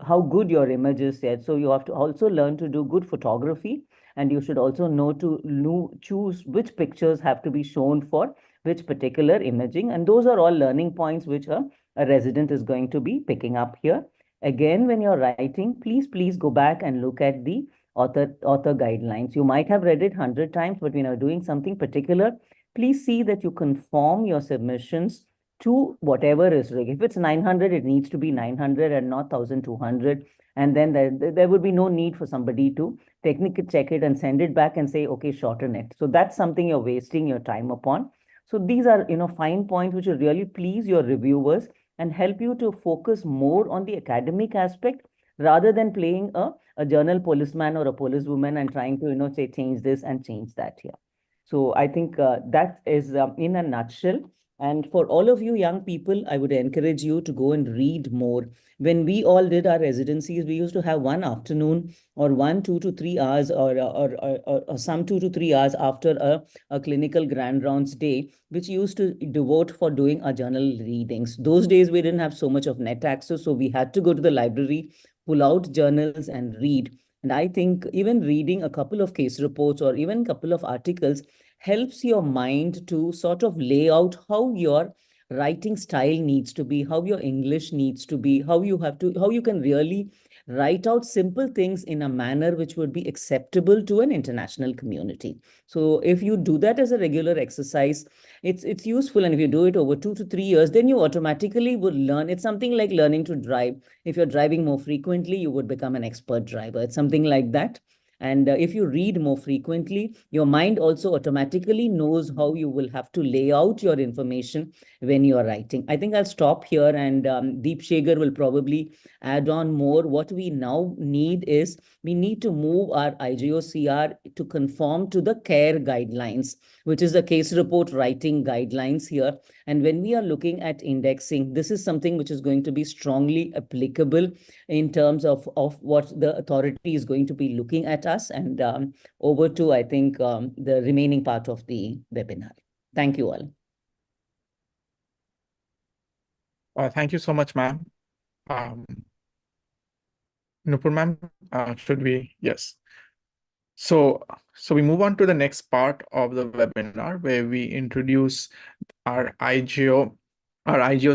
How good your image is yet. So you have to also learn to do good photography, and you should also know to choose which pictures have to be shown for which particular imaging. And those are all learning points which a resident is going to be picking up here. Again, when you're writing, please go back and look at the author guidelines. You might have read it 100 times, but when you're doing something particular, please see that you conform your submissions to whatever is required. If it's 900, it needs to be 900 and not 1200. And then there would be no need for somebody to technically check it and send it back and say, okay, shorten it. So that's something you're wasting your time upon. So these are, fine points which will really please your reviewers and help you to focus more on the academic aspect rather than playing a journal policeman or a policewoman and trying to, say, change this and change that here. So I think that is in a nutshell. And for all of you young people, I would encourage you to go and read more. When we all did our residencies, we used to have one afternoon or 2 to 3 hours or some 2 to 3 hours after a clinical grand rounds day, which used to devote for doing our journal readings. Those days, we didn't have so much of net access, so we had to go to the library, pull out journals and read. And I think even reading a couple of case reports or even a couple of articles helps your mind to sort of lay out how your writing style needs to be, how your English needs to be, how you can really write out simple things in a manner which would be acceptable to an international community. So if you do that as a regular exercise, it's useful. And if you do it over 2 to 3 years, then you automatically would learn. It's something like learning to drive. If you're driving more frequently, you would become an expert driver. It's something like that. And if you read more frequently, your mind also automatically knows how you will have to lay out your information when you are writing. I think I'll stop here, and Deep Shagar will probably add on more. What we now need is we need to move our IGOCR to conform to the CARE guidelines, which is the case report writing guidelines here. And when we are looking at indexing, this is something which is going to be strongly applicable in terms of what the authority is going to be looking at us. And over to, I think, the remaining part of the webinar. Thank you all. Thank you so much, ma'am. Nupur ma'am, should we? Yes. So we move on to the next part of the webinar where we introduce our IGO,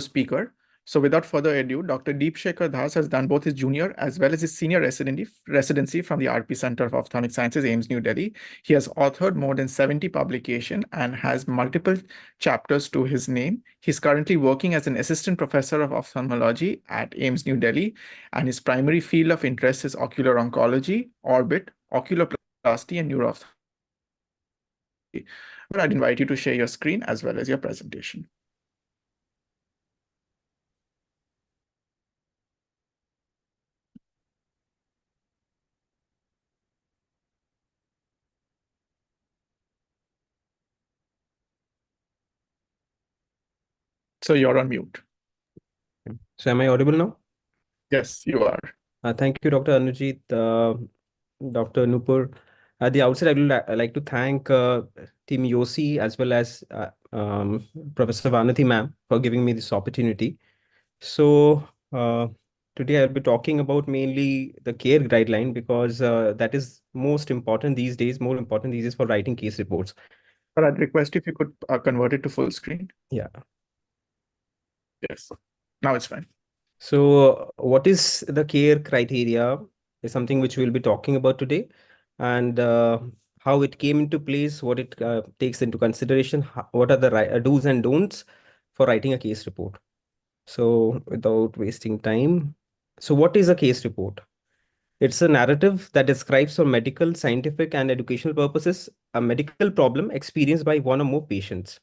speaker. So without further ado, Dr. Deep Shekhar Das has done both his junior as well as his senior residency from the RP Center of Ophthalmic Sciences, AIIMS, New Delhi. He has authored more than 70 publications and has multiple chapters to his name. He's currently working as an assistant professor of ophthalmology at AIIMS, New Delhi, and his primary field of interest is ocular oncology, orbit, oculoplasty, and neuroophthalmology. But I'd invite you to share your screen as well as your presentation. So you're on mute. So am I audible now? Yes, you are. Thank you, Dr. Anujit, Dr. Nupur. At the outset, I would like to thank Team Yosi as well as Professor Vanati ma'am for giving me this opportunity. So today I'll be talking about mainly the care guideline because that is most important these days, more important these days for writing case reports. But I'd request if you could convert it to full screen. Yeah. Yes. Now it's fine. So what is the care criteria is something which we'll be talking about today, and how it came into place, what it takes into consideration, what are the do's and don'ts for writing a case report. So without wasting time, so what is a case report? It's a narrative that describes for medical, scientific, and educational purposes a medical problem experienced by one or more patients.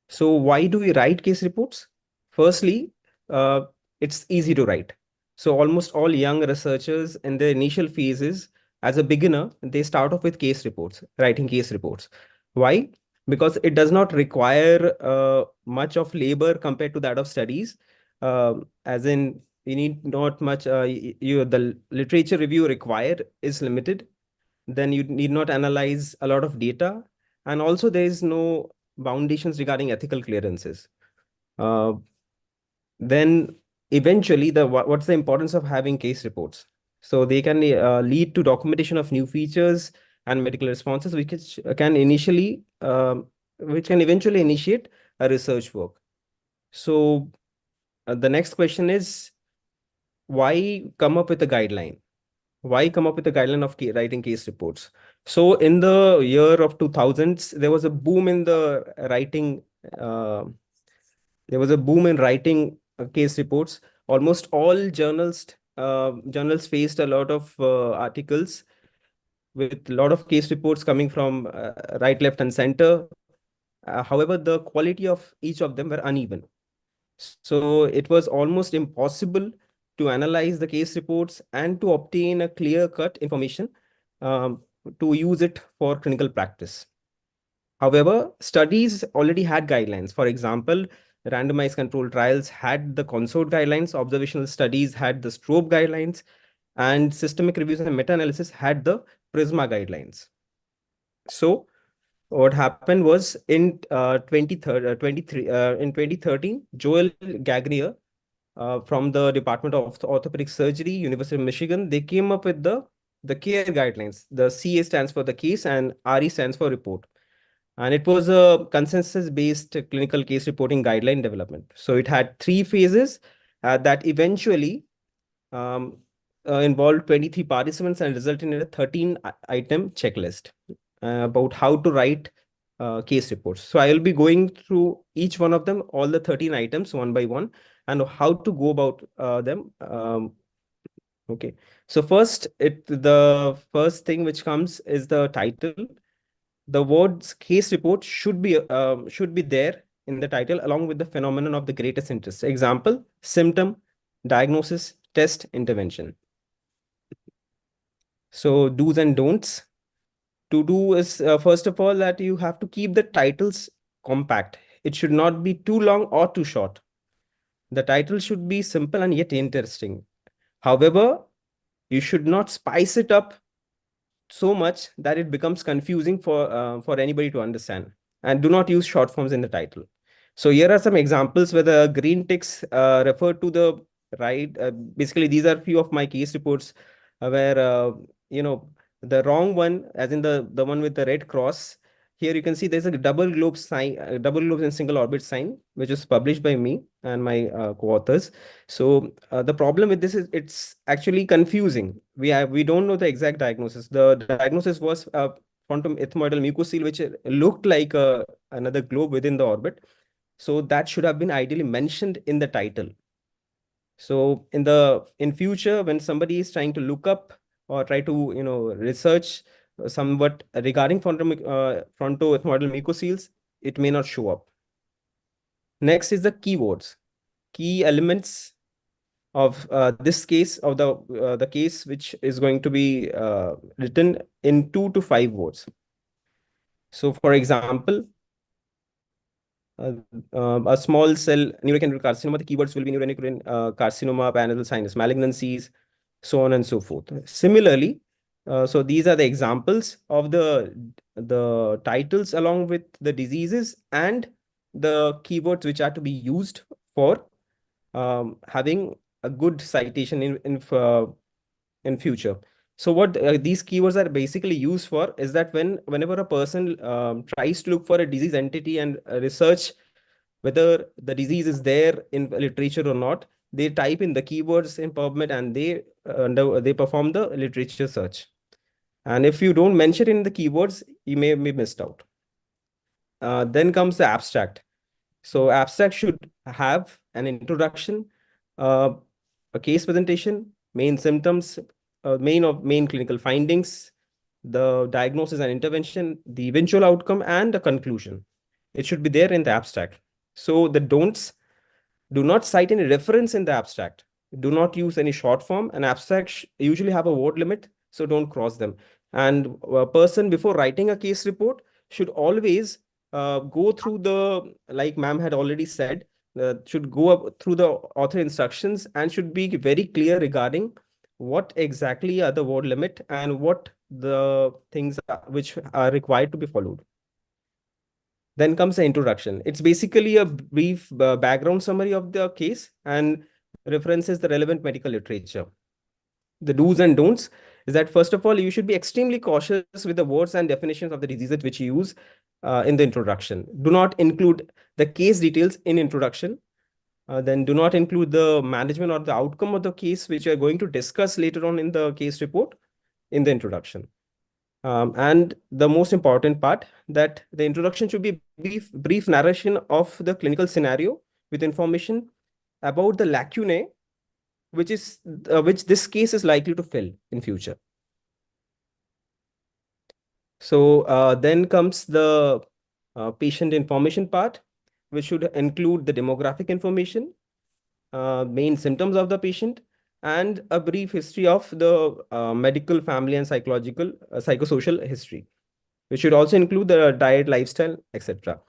So why do we write case reports? Firstly, uh, it's easy to write. So almost all young researchers in their initial phases, as a beginner, they start off with case reports, writing case reports. Why? Because it does not require much of labor compared to that of studies. As in, you need not much. The literature review required is limited. Then you need not analyze a lot of data, and also there is no foundations regarding ethical clearances. Uh, then eventually, what's the importance of having case reports? So they can lead to documentation of new features and medical responses, which can eventually initiate a research work. So the next question is, why come up with a guideline? Why come up with a guideline of writing case reports? So in the year of 2000s, there was a boom in the writing. There was a boom in writing case reports. Almost all journals faced a lot of articles with a lot of case reports coming from right, left, and center. However, the quality of each of them were uneven. So it was almost impossible to analyze the case reports and to obtain a clear-cut information to use it for clinical practice. However, studies already had guidelines. For example, randomized controlled trials had the CONSORT guidelines, observational studies had the STROBE guidelines, and systemic reviews and meta-analysis had the PRISMA guidelines. So what happened was in 2013, Joel Gagrier from the Department of Orthopedic Surgery, University of Michigan, they came up with the care guidelines. The CA stands for the case and RE stands for report. And it was a consensus-based clinical case reporting guideline development. So it had 3 phases that eventually involved 23 participants and resulted in a 13-item checklist about how to write case reports. So I will be going through each one of them, all the 13 items one by one, and how to go about them. Okay. So the first thing which comes is the title. The words case report should be there in the title along with the phenomenon of the greatest interest. Example, symptom, diagnosis, test, intervention. So do's and don'ts. To do is first of all that you have to keep the titles compact. It should not be too long or too short. The title should be simple and yet interesting. However, you should not spice it up so much that it becomes confusing for anybody to understand. And do not use short forms in the title. So here are some examples where the green ticks refer to the right? Basically, these are few of my case reports where, the wrong one, as in the one with the red cross. Here you can see there's a double globe sign, double globes in single orbit sign, which is published by me and my co-authors. So the problem with this is it's actually confusing. We don't know the exact diagnosis. The diagnosis was quantum ethmoidal mucocele, which looked like another globe within the orbit. So that should have been ideally mentioned in the title. So in future, when somebody is trying to look up or try to research somewhat regarding frontoethmoidal mucoceles, it may not show up. Next is the keywords, key elements of this case, of the case which is going to be written in 2 to 5 words. So, for example, a small cell neuroendocrine carcinoma, the keywords will be neuroendocrine carcinoma, paranasal sinus malignancies, so on and so forth. Similarly, so these are the examples of the titles along with the diseases and the keywords which are to be used for having a good citation in future. So what these keywords are basically used for is that whenever a person tries to look for a disease entity and research whether the disease is there in literature or not, they type in the keywords in PubMed and they perform the literature search. And if you don't mention in the keywords, you may be missed out. Then comes the abstract. So abstract should have an introduction, a case presentation, main symptoms, main clinical findings, the diagnosis and intervention, the eventual outcome, and the conclusion. It should be there in the abstract. So the don'ts: do not cite any reference in the abstract. Do not use any short form. An abstract usually have a word limit, so don't cross them. And a person, before writing a case report, should always go through the, like ma'am had already said, should go up through the author instructions and should be very clear regarding what exactly are the word limit and what the things which are required to be followed. Then comes the introduction. It's basically a brief background summary of the case and references the relevant medical literature. The do's and don'ts is that, first of all, you should be extremely cautious with the words and definitions of the diseases which you use in the introduction. Do not include the case details in introduction. Then do not include the management or the outcome of the case which you are going to discuss later on in the case report in the introduction. And the most important part, that the introduction should be brief narration of the clinical scenario with information about the lacunae which this case is likely to fill in future. So then comes the patient information part, which should include the demographic information, main symptoms of the patient, and a brief history of the medical, family, and psychosocial history, which should also include the diet, lifestyle, etc.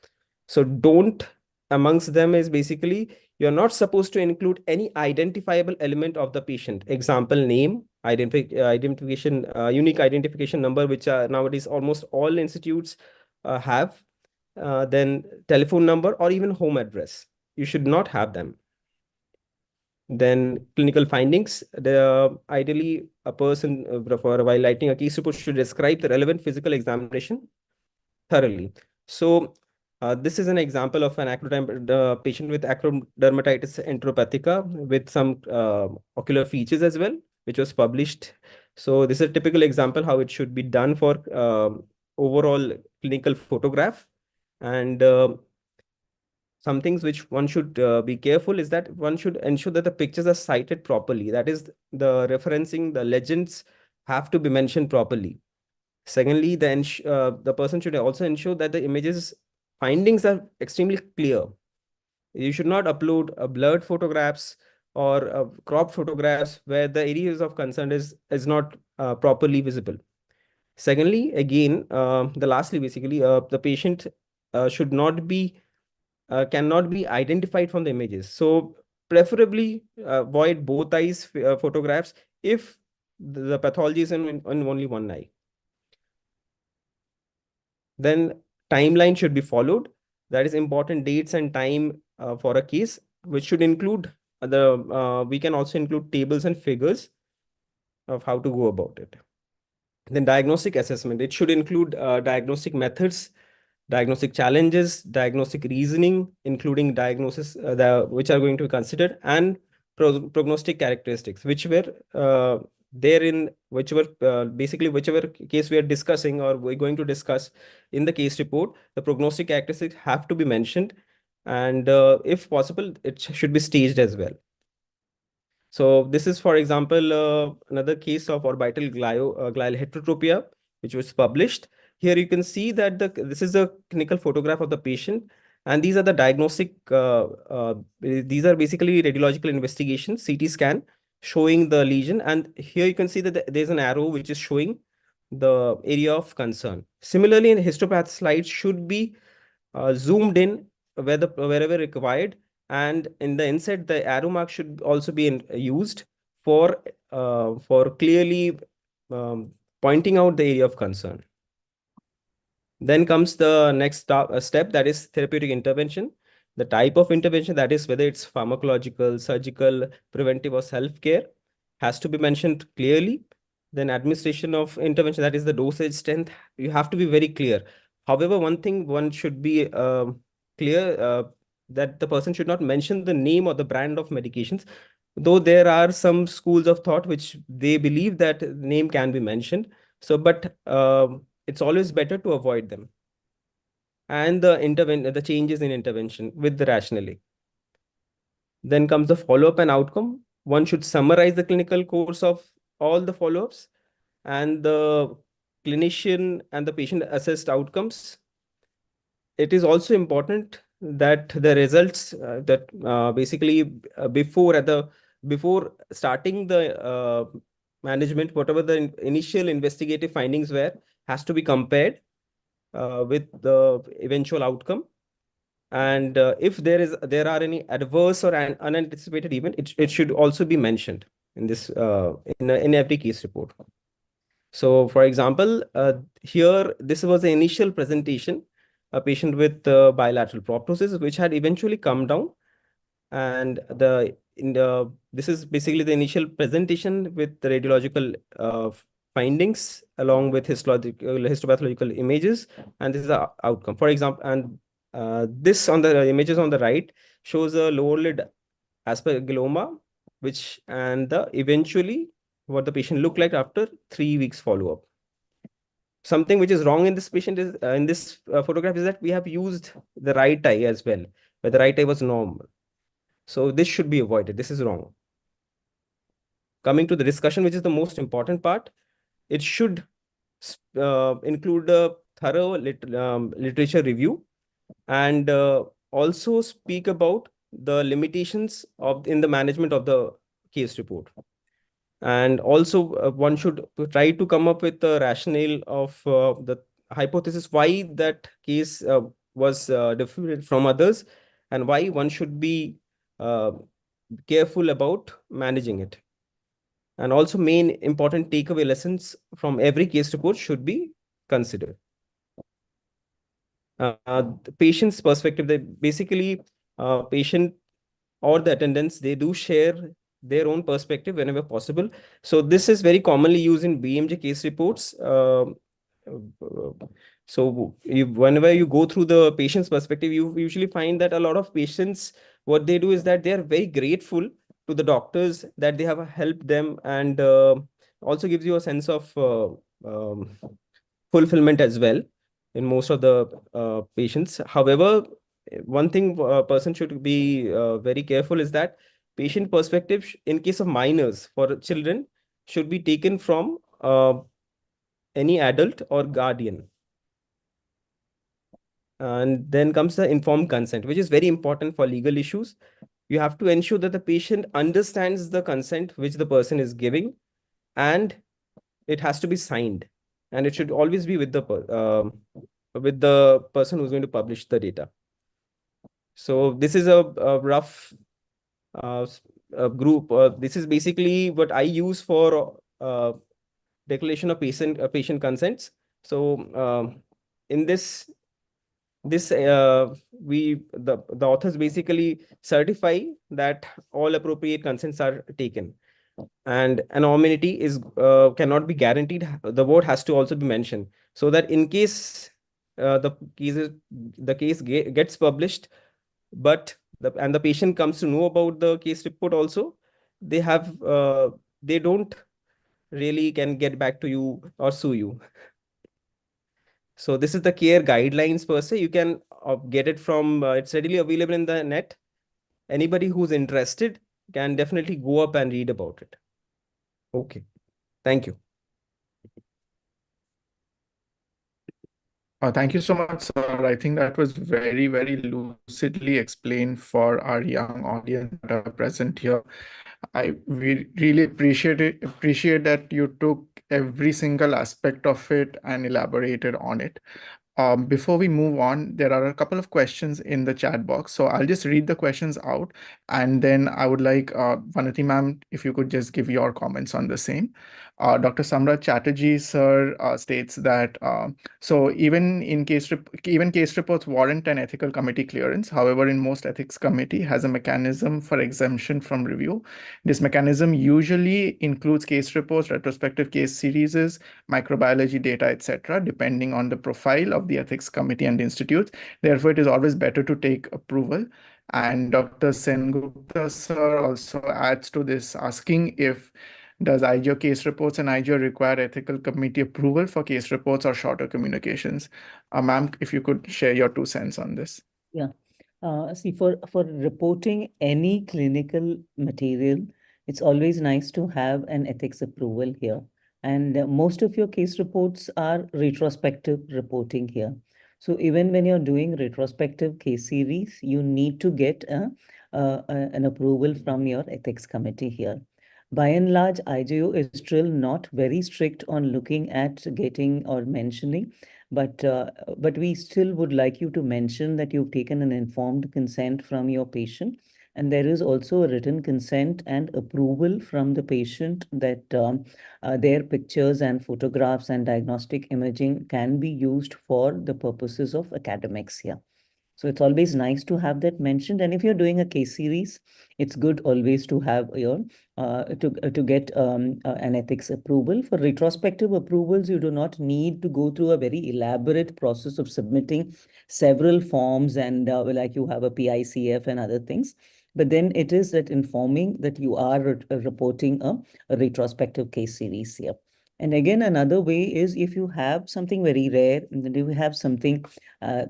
So don't amongst them is basically, you're not supposed to include any identifiable element of the patient. Example, name, identification, unique identification number, which are nowadays almost all institutes have. Then telephone number or even home address. You should not have them. Then clinical findings. Ideally, a person while writing a case report should describe the relevant physical examination thoroughly. So this is an example of an patient with acrodermatitis enteropathica with some ocular features as well, which was published. So this is a typical example how it should be done for overall clinical photograph. And some things which one should be careful is that one should ensure that the pictures are cited properly. That is, the referencing, the legends have to be mentioned properly. Secondly, the person should also ensure that the images findings are extremely clear. You should not upload blurred photographs or cropped photographs where the areas of concern is not properly visible. Secondly, again, lastly, basically, the patient should not be cannot be identified from the images. So preferably avoid both eyes photographs if the pathology is in only one eye. Then timeline should be followed. That is important dates and time for a case, which should include we can also include tables and figures of how to go about it. Then diagnostic assessment. It should include diagnostic methods, diagnostic challenges, diagnostic reasoning, including diagnosis which are going to be considered, and prognostic characteristics, which were there in basically whichever case we are discussing or we're going to discuss in the case report. The prognostic characteristics have to be mentioned, and if possible, it should be staged as well. So this is, for example, another case of orbital glial heterotopia, which was published. Here you can see that this is a clinical photograph of the patient, and these are the diagnostic. These are basically radiological investigation, CT scan, showing the lesion, and here you can see that there's an arrow which is showing the area of concern. Similarly, in histopath slides should be zoomed in wherever required, and in the inset the arrow mark should also be used for clearly pointing out the area of concern. Then comes the next step, that is therapeutic intervention. The type of intervention, that is whether it's pharmacological, surgical, preventive, or self-care, has to be mentioned clearly. Then administration of intervention, that is the dosage strength, you have to be very clear. However, one thing one should be clear, that the person should not mention the name or the brand of medications, though there are some schools of thought which they believe that name can be mentioned. So, but it's always better to avoid them. And the changes in intervention with the rationale. Then comes the follow-up and outcome. One should summarize the clinical course of all the follow-ups and the clinician and the patient assessed outcomes. It is also important that the results that basically before starting the management, whatever the initial investigative findings were, has to be compared with the eventual outcome. And if there are any adverse or an unanticipated event, it should also be mentioned in this in every case report. So, for example, here this was the initial presentation, a patient with bilateral proptosis, which had eventually come down, and this is basically the initial presentation with the radiological findings along with histopathological images, and this is the outcome. For example, and this on the images on the right shows a lower lid aspergilloma, which and the eventually what the patient looked like after 3 weeks follow-up. Something which is wrong in this patient is in this photograph is that we have used the right eye as well, but the right eye was normal. So this should be avoided. This is wrong. Coming to the discussion, which is the most important part, it should include a thorough literature review, and also speak about the limitations in the management of the case report. And also one should try to come up with a rationale of the hypothesis why that case was different from others, and why one should be careful about managing it. And also main important takeaway lessons from every case report should be considered. The patient's perspective, they basically patient or the attendants, they do share their own perspective whenever possible. So this is very commonly used in BMJ case reports. So whenever you go through the patient's perspective, you usually find that a lot of patients, what they do is that they are very grateful to the doctors that they have helped them, and also gives you a sense of fulfillment as well in most of the patients. However, one thing a person should be very careful is that patient perspective in case of minors, for children, should be taken from any adult or guardian. And then comes the informed consent, which is very important for legal issues. You have to ensure that the patient understands the consent which the person is giving, and it has to be signed, and it should always be with the person who's going to publish the data. So this is a rough group. This is basically what I use for declaration of patient consents. So in this this the authors basically certify that all appropriate consents are taken, and anonymity is cannot be guaranteed. The word has to also be mentioned, so that in case the case gets published, but the patient comes to know about the case report also, they have they don't really can get back to you or sue you. So this is the care guidelines per se. You can get it from it's readily available in the net. Anybody who's interested can definitely go up and read about it. Okay, thank you. Thank you so much, sir. I think that was very, very lucidly explained for our young audience that are present here. We really appreciate that you took every single aspect of it and elaborated on it. Before we move on, there are a couple of questions in the chat box. So I'll just read the questions out, and then I would like Vanati ma'am, if you could just give your comments on the same. Dr. Samrat Chatterjee, sir, states that so even case reports warrant an ethical committee clearance. However, in most ethics committee has a mechanism for exemption from review. This mechanism usually includes case reports, retrospective case series, microbiology data, etc., depending on the profile of the ethics committee and the institute. Therefore, it is always better to take approval. And Dr. Sengupta sir also adds to this, asking if does IGO case reports and IGO require ethical committee approval for case reports or shorter communications? Ma'am, if you could share your 2 cents on this. Yeah. See, for reporting any clinical material, it's always nice to have an ethics approval here. And most of your case reports are retrospective reporting here. So even when you're doing retrospective case series, you need to get an approval from your ethics committee here. By and large, IGO is still not very strict on looking at getting or mentioning, but we still would like you to mention that you've taken an informed consent from your patient, and there is also a written consent and approval from the patient that their pictures and photographs and diagnostic imaging can be used for the purposes of academics here. So it's always nice to have that mentioned. And if you're doing a case series, it's good always to have your to get an ethics approval. For retrospective approvals, you do not need to go through a very elaborate process of submitting several forms and like you have a PICF and other things. But then it is that informing that you are reporting a retrospective case series here. And again, another way is if you have something very rare, then you have something,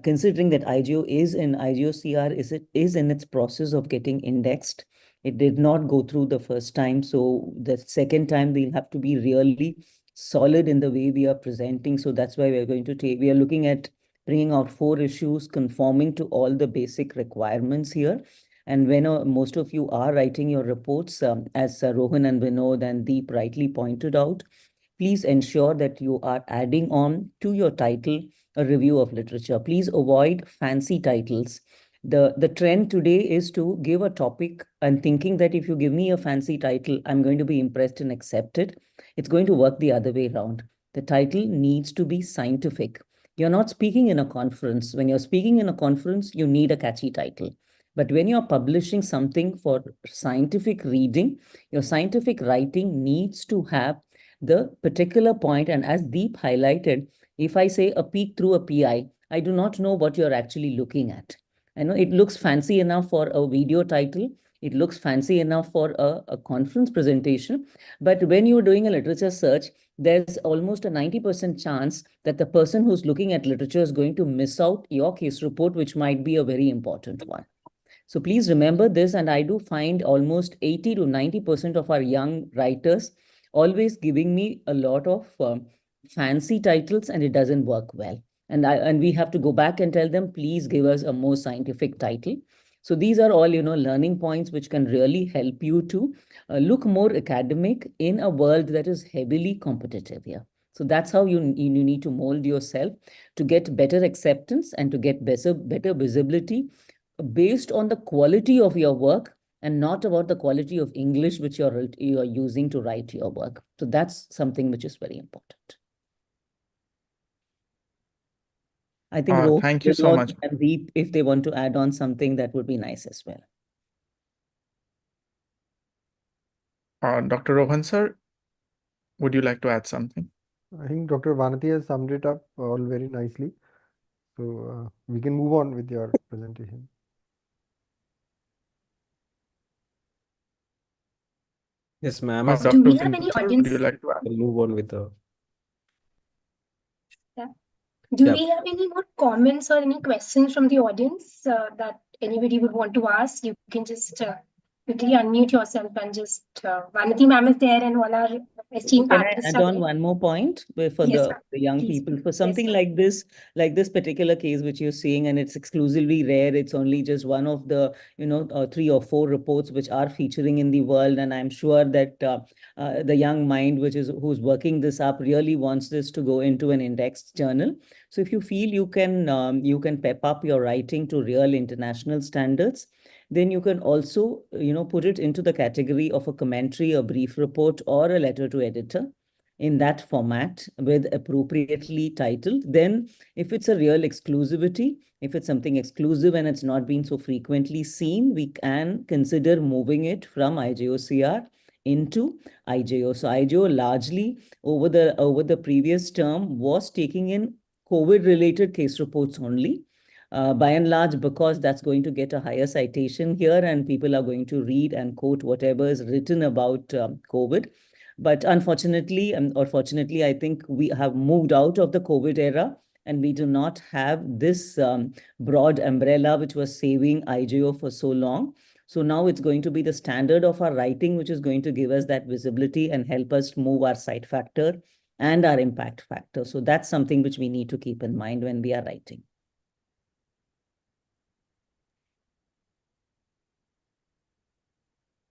considering that IGO is in IGOCR, is in its process of getting indexed. It did not go through the first time. So the second time we'll have to be really solid in the way we are presenting. So that's why we are looking at bringing out 4 issues, conforming to all the basic requirements here. And when most of you are writing your reports, as Rohan and Vinod and Deep rightly pointed out, please ensure that you are adding on to your title a review of literature. Please avoid fancy titles. The trend today is to give a topic and thinking that if you give me a fancy title, I'm going to be impressed and accept it. It's going to work the other way around. The title needs to be scientific. You're not speaking in a conference. When you're speaking in a conference, you need a catchy title. But when you're publishing something for scientific reading, your scientific writing needs to have the particular point. And as Deep highlighted, if I say a peek through a PI, I do not know what you're actually looking at. I know it looks fancy enough for a video title. It looks fancy enough for a conference presentation. But when you're doing a literature search, there's almost a 90% chance that the person who's looking at literature is going to miss out your case report, which might be a very important one. So please remember this, and I do find almost 80 to 90% of our young writers always giving me a lot of fancy titles, and it doesn't work well. And we have to go back and tell them, please give us a more scientific title. So these are all, learning points which can really help you to look more academic in a world that is heavily competitive here. So that's how you need to mold yourself to get better acceptance and to get better visibility based on the quality of your work and not about the quality of English which you're using to write your work. So that's something which is very important. I think Rohan, Thank you so much. and Deep, if they want to add on something, that would be nice as well. Dr. Rohan sir, would you like to add something? I think Dr. Vanati has summed it up all very nicely. So we can move on with your presentation. Yes, ma'am. Dr. Do we have Vinod any sir, would audience? you like to add? We'll move on with the. Do Yeah. we have any more comments or any questions from the audience that anybody would want to ask? You can just quickly unmute yourself and just Vanati ma'am is there and all our esteemed Can I panelists add are on there. one more point for Yes, the ma'am. young Please. people? For Yes, something ma'am. like this particular case which you're seeing, and it's exclusively rare. It's only just one of the 3 or 4 reports which are featuring in the world, and I'm sure that the young mind who's working this up really wants this to go into an indexed journal. So if you feel you can pep up your writing to real international standards, then you can also put it into the category of a commentary, a brief report, or a letter to editor in that format with appropriately titled. Then if it's a real exclusivity, if it's something exclusive and it's not been so frequently seen, we can consider moving it from IJOCR into IJO. So IJO largely over the previous term was taking in COVID related case reports only. By and large, because that's going to get a higher citation here and people are going to read and quote whatever is written about COVID. But unfortunately, or fortunately, I think we have moved out of the COVID era and we do not have this broad umbrella which was saving IJO for so long. So now it's going to be the standard of our writing, which is going to give us that visibility and help us move our cite factor and our impact factor. So that's something which we need to keep in mind when we are writing.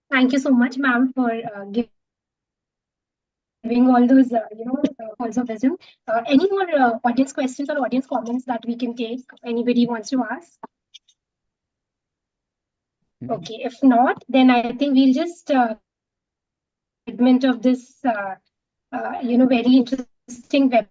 Thank you so much, ma'am, for giving all those points of wisdom. Any more audience questions or audience comments that we can take? Anybody wants to ask? Okay, if not, then I think we'll just segment of this very interesting web.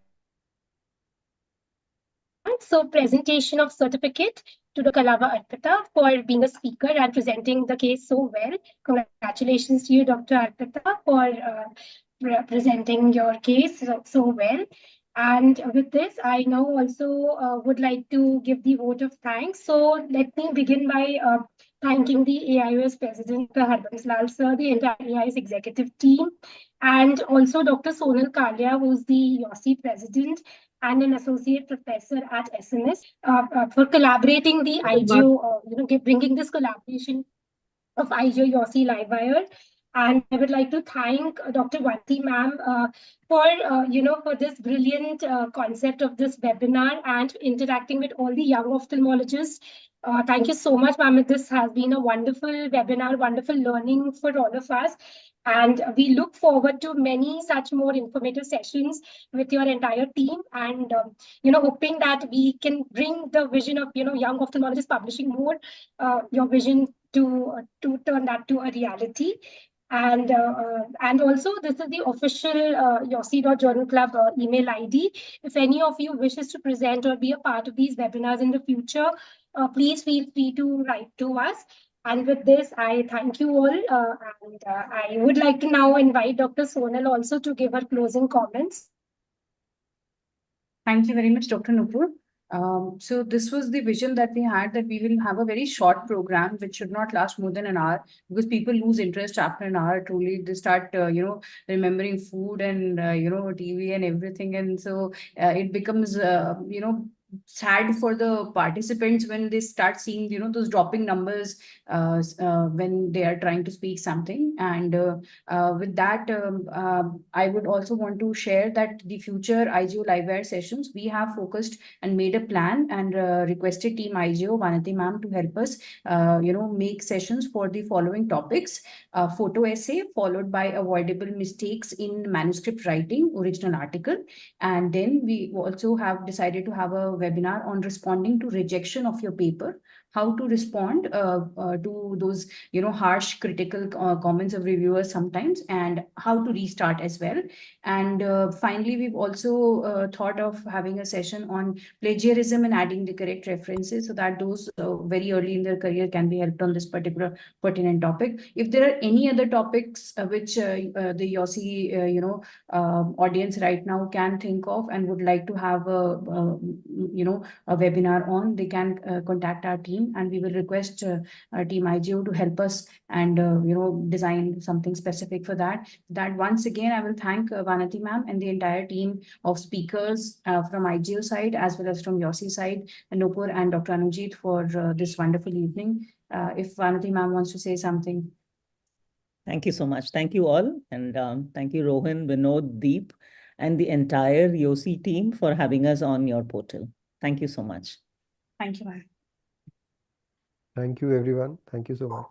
So presentation of certificate to Dr. Kalava Arpita for being a speaker and presenting the case so well. Congratulations to you, Dr. Arpita, for presenting your case so well. And with this, I now also would like to give the vote of thanks. So let me begin by thanking the AIOS President, Harbans Lal Sir, the entire AIOS executive team, and also Dr. Sonal Kalia, who's the Yosi President and an associate professor at SNS, for collaborating the IGO, bringing this collaboration of IGO Yosi Livewire. And I would like to thank Dr. Vanti ma'am for this brilliant concept of this webinar and interacting with all the young ophthalmologists. Thank you so much, ma'am. This has been a wonderful webinar, wonderful learning for all of us. And we look forward to many such more informative sessions with your entire team, and hoping that we can bring the vision of young ophthalmologists publishing more, your vision to turn that to a reality. And also, this is the official Yosi.Journal Club email ID. If any of you wishes to present or be a part of these webinars in the future, please feel free to write to us. And with this, I thank you all. And I would like to now invite Dr. Sonal also to give her closing comments. Thank you very much, Dr. Nupur. So this was the vision that we had, that we will have a very short program which should not last more than an hour, because people lose interest after an hour. Truly, they start remembering food and TV and everything, and so it becomes sad for the participants when they start seeing those dropping numbers when they are trying to speak something. And with that, I would also want to share that the future IGO Livewire sessions, we have focused and made a plan and requested Team IGO, Vanati ma'am, to help us make sessions for the following topics: photo essay, followed by avoidable mistakes in manuscript writing, original article. And then we also have decided to have a a webinar on responding to rejection of your paper, how to respond to those, harsh critical comments of reviewers sometimes, and how to restart as well. And finally, we've also thought of having a session on plagiarism and adding the correct references so that those very early in their career can be helped on this particular pertinent topic. If there are any other topics which the Yosi, audience right now can think of and would like to have a webinar on, they can contact our team, and we will request our team IGO to help us and design something specific for that. Once again, I will thank Vanati ma'am and the entire team of speakers from IGO side as well as from Yosi side, and Nupur and Dr. Anujit for this wonderful evening. If Vanati ma'am wants to say something. Thank you so much. Thank you all. And thank you, Rohan, Vinod, Deep, and the entire Yosi team for having us on your portal. Thank you so much. Thank you, ma'am. Thank you, everyone. Thank you so much.